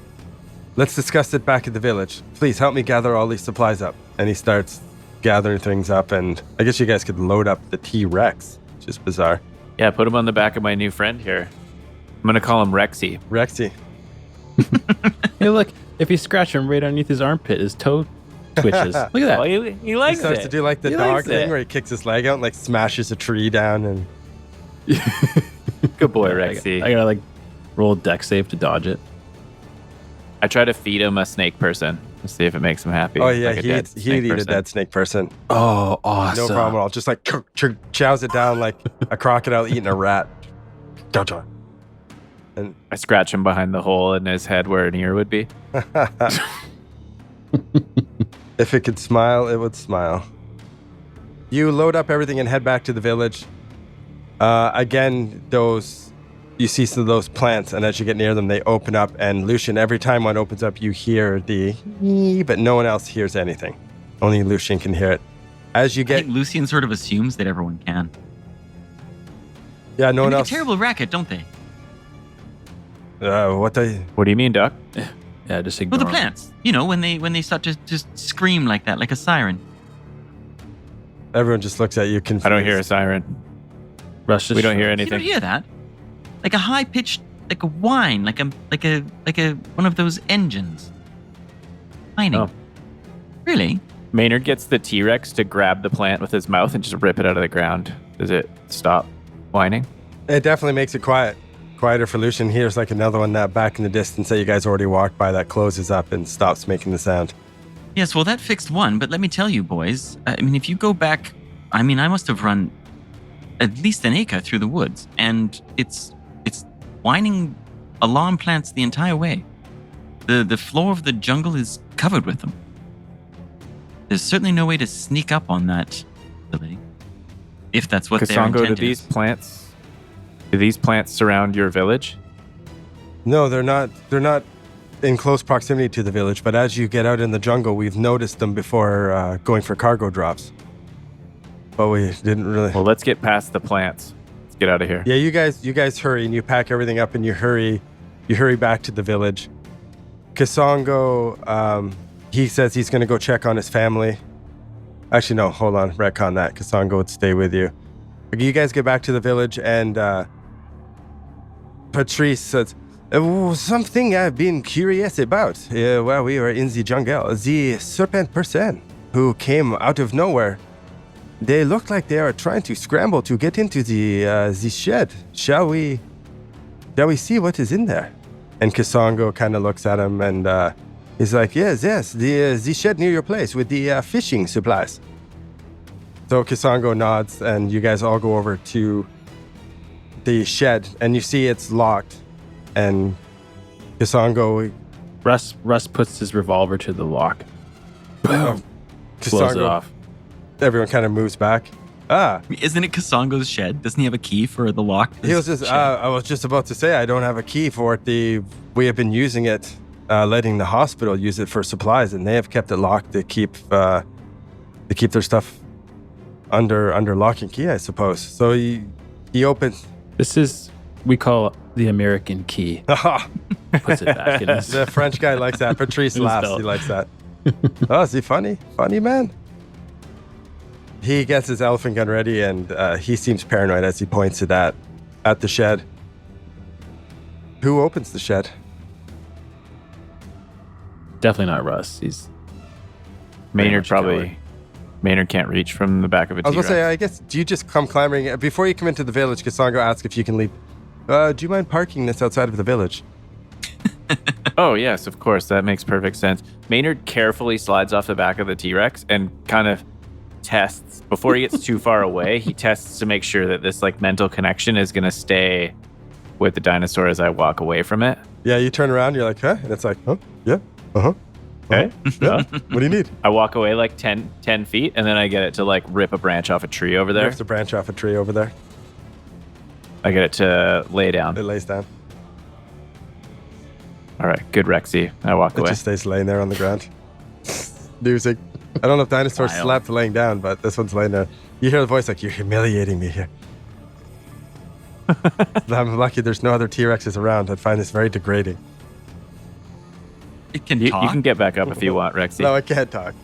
let's discuss it back at the village. Please help me gather all these supplies up. And he starts gathering things up, and I guess you guys could load up the T-Rex, which is bizarre. Yeah, put him on the back of my new friend here. I'm going to call him Rexy. Rexy. Hey, look, if you scratch him right underneath his armpit, his toe twitches. Look at that. Oh, he He likes starts it. to do like the He dog likes thing it. where he kicks his leg out and like smashes a tree down. And Good boy, I Rexy. gotta like roll a deck save to dodge it. I try to feed him a snake person to see if it makes him happy. oh yeah, like a dead he'd snake eat a person. dead snake person. Oh, awesome. No problem at all. Just like chows it down like a crocodile eating a rat. Gotcha. And I scratch him behind the hole in his head where an ear would be. if it could smile, it would smile. You load up everything and head back to the village. Again, you see some of those plants, and as you get near them, they open up. And Lucian, every time one opens up, you hear the but no one else hears anything. Only Lucian can hear it. As you I get, think Lucian sort of assumes that everyone can. yeah, no They one make else. a terrible racket, don't they? What the? What do you mean, Duck? Yeah, just Well, ignore the him. plants. You know, when they start to just scream like that, like a siren. Everyone just looks at you confused. I don't hear a siren. Rush just We don't hear You anything. don't hear that? Like a high pitched, like a whine, like a one of those engines. Whining. Oh. Really? Maynard gets the T-Rex to grab the plant with his mouth and just rip it out of the ground. Does it stop whining? It definitely makes it quieter for Lucian. Here's like another one that back in the distance that you guys already walked by that closes up and stops making the sound. Yes, well, that fixed one, but let me tell you, boys. I mean, if you go back, I must have run at least an acre through the woods, and it's whining alarm plants the entire way. The floor of the jungle is covered with them. There's certainly no way to sneak up on that ability, if that's what their Kasongo, intent is. do these plants surround your village? No, they're not. They're not in close proximity to the village. But as you get out in the jungle, we've noticed them before going for cargo drops. But we didn't really. Well, let's get past the plants. Let's get out of here. Yeah, you guys hurry and you pack everything up and you hurry back to the village. Kasongo, he says he's going to go check on his family. Actually, no, hold on, retcon that. Kasongo would stay with you. You guys get back to the village and Patrice says, something I've been curious about while we were in the jungle. The Serpent person who came out of nowhere. They look like they are trying to scramble to get into the shed. Shall we see what is in there? And Kasongo kind of looks at him and he's like, yes, the shed near your place with the fishing supplies. So Kasongo nods and you guys all go over to the shed and you see it's locked. And Kasongo, Russ puts his revolver to the lock. Boom. Close it off. Everyone kind of moves back. Isn't it Kasongo's shed? Doesn't he have a key for the lock? He was just. I was just about to say I don't have a key for it. We have been using it, letting the hospital use it for supplies, and they have kept it locked to keep their stuff under lock and key, I suppose. So he opens. This is we call the American key. Puts it back in his. The French guy likes that. Patrice In his laughs. belt. He likes that. Oh, is he funny? Funny man. He gets his elephant gun ready, and he seems paranoid as he points it at the shed. Who opens the shed? Definitely not Russ. He's Maynard much a coward. probably. Maynard can't reach from the back of a I was T-Rex. gonna say, I guess, do you just come clambering before you come into the village? Kasongo asks if you can leave Do you mind parking this outside of the village? Oh, yes, of course. That makes perfect sense. Maynard carefully slides off the back of the T-Rex and kind of tests. Before he gets too far away, he tests to make sure that this like mental connection is going to stay with the dinosaur as I walk away from it. Yeah, you turn around, you're like, huh? And it's like, huh? Yeah. Uh-huh. Okay. Yeah. What do you need? I walk away like 10 feet, and then I get it to like rip a branch off a tree over there. There's a branch off a tree over there. I get it to lay down. It lays down. All right, good Rexy. I walk It away. just stays laying there on the ground. Music. I don't know if dinosaurs Wild. slept laying down, but this one's laying there. You hear the voice like, you're humiliating me here. I'm lucky there's no other T-Rexes around. I'd find this very degrading. It can You talk. can get back up if you want, Rexy. No, I can't talk.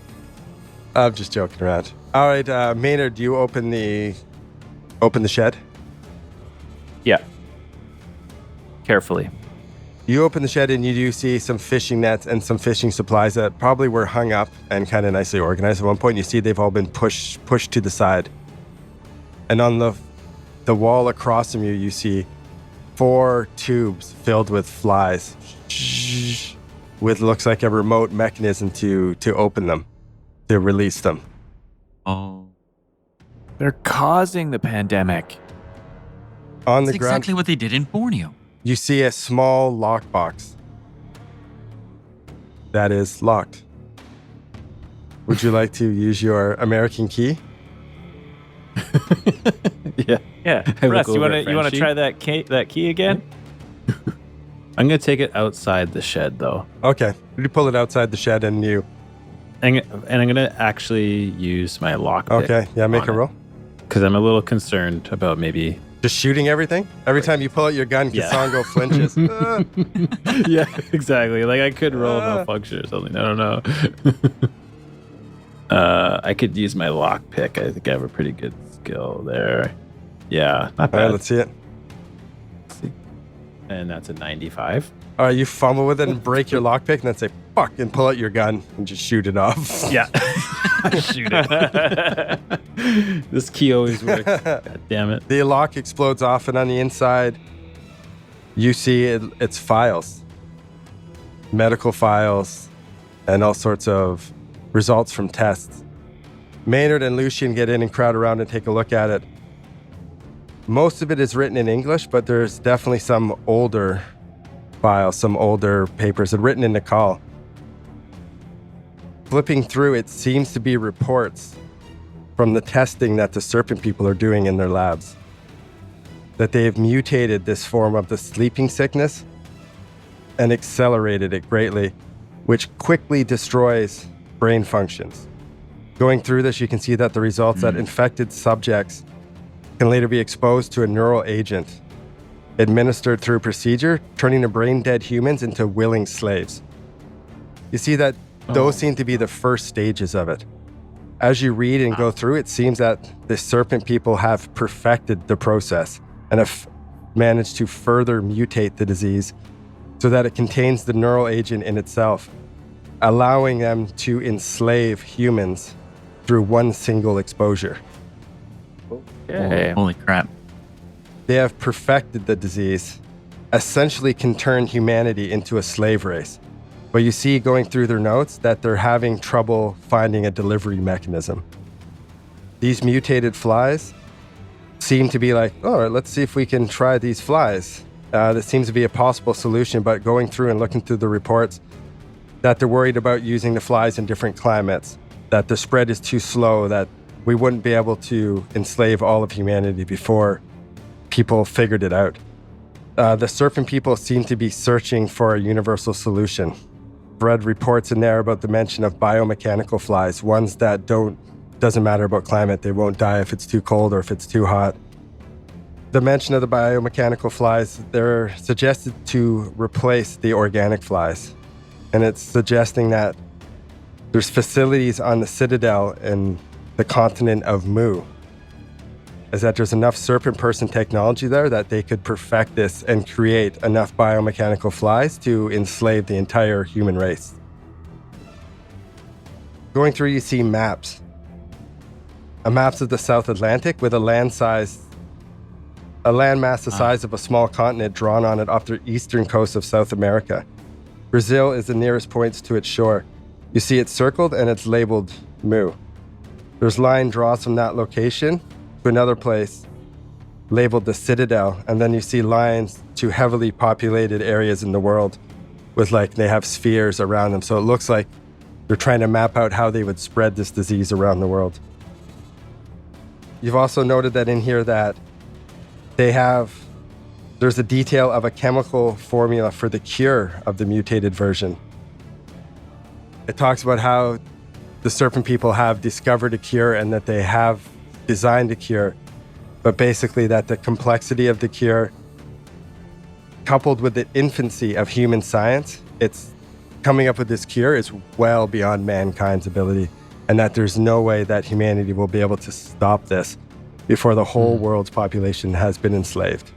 I'm just joking around. All right, Maynard, do you open the shed? Yeah. Carefully. You open the shed and you do see some fishing nets and some fishing supplies that probably were hung up and kind of nicely organized. At one point, you see they've all been pushed to the side. And on the wall across from you, you see 4 tubes filled with flies, with looks like a remote mechanism to open them, to release them. Oh. They're causing the pandemic. On the That's ground, exactly what they did in Borneo. you see a small lockbox that is locked. Would you like to use your American key? Yeah. Yeah. I look Russ, you over want at to Frenchie. try that key again? I'm gonna take it outside the shed though, Okay. You pull it outside the shed and you... and I'm gonna actually use my lock. Okay, yeah, make a roll. Because I'm a little concerned about maybe. Just shooting everything? Every time you pull out your gun, Yeah. Kasongo flinches. Yeah, exactly. Like I could roll malfunction or something. I don't know. I could use my lock pick. I think I have a pretty good skill there. Yeah, not All bad. right, let's see it. And that's a 95. All right, you fumble with it and break your lockpick and then say, fuck, and pull out your gun and just shoot it off. Yeah. Shoot it. This key always works. God damn it. The lock explodes off, and on the inside, you see it's files, medical files, and all sorts of results from tests. Maynard and Lucian get in and crowd around and take a look at it. Most of it is written in English, but there's definitely some older files, some older papers that are written in Nakal. Flipping through, it seems to be reports from the testing that the Serpent people are doing in their labs. That they have mutated this form of the sleeping sickness and accelerated it greatly, which quickly destroys brain functions. Going through this, you can see that the results that infected subjects can later be exposed to a neural agent administered through procedure, turning the brain-dead humans into willing slaves. You see that those seem to be the first stages of it. As you read and go through, it seems that the Serpent people have perfected the process and have managed to further mutate the disease so that it contains the neural agent in itself, allowing them to enslave humans through one single exposure. Okay. Holy crap. They have perfected the disease, essentially can turn humanity into a slave race. But you see going through their notes that they're having trouble finding a delivery mechanism. These mutated flies seem to be like, all right, let's see if we can try these flies. That seems to be a possible solution, but going through and looking through the reports, that they're worried about using the flies in different climates, that the spread is too slow, that we wouldn't be able to enslave all of humanity before people figured it out. The Serpent people seem to be searching for a universal solution. I've read reports in there about the mention of biomechanical flies, ones that doesn't matter about climate, they won't die if it's too cold or if it's too hot. The mention of the biomechanical flies, they're suggested to replace the organic flies. And it's suggesting that there's facilities on the Citadel in the continent of Mu. Is that there's enough Serpent person technology there that they could perfect this and create enough biomechanical flies to enslave the entire human race. Going through, you see maps. Maps of the South Atlantic with a land size a landmass the size of a small continent drawn on it off the eastern coast of South America. Brazil is the nearest point to its shore. You see it circled and it's labeled Mu. There's line draws from that location to another place labeled the Citadel, and then you see lines to heavily populated areas in the world with they have spheres around them. So it looks like they're trying to map out how they would spread this disease around the world. You've also noted that in here that there's a detail of a chemical formula for the cure of the mutated version. It talks about how the Serpent people have discovered a cure and that they have designed a cure, but basically that the complexity of the cure, coupled with the infancy of human science, it's coming up with this cure is well beyond mankind's ability, and that there's no way that humanity will be able to stop this before the whole world's population has been enslaved.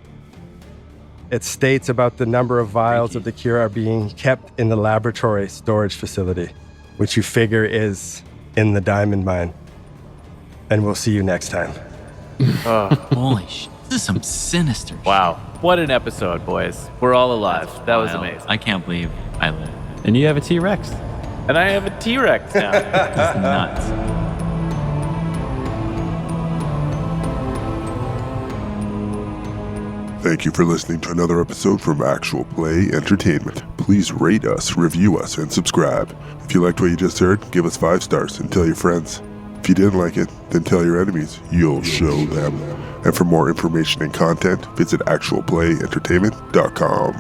It states about the number of vials of the cure are being kept in the laboratory storage facility, which you figure is in the diamond mine. And we'll see you next time. Holy shit. This is some sinister shit. Wow. What an episode, boys. We're all alive. That was Wild. amazing. I can't believe I lived. And you have a T-Rex. And I have a T-Rex now. This is nuts. Thank you for listening to another episode from Actual Play Entertainment. Please rate us, review us, and subscribe. If you liked what you just heard, give us 5 stars and tell your friends. If you didn't like it, then tell your enemies. You'll show them. And for more information and content, visit actualplayentertainment.com.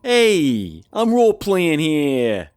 Hey, I'm role playing here.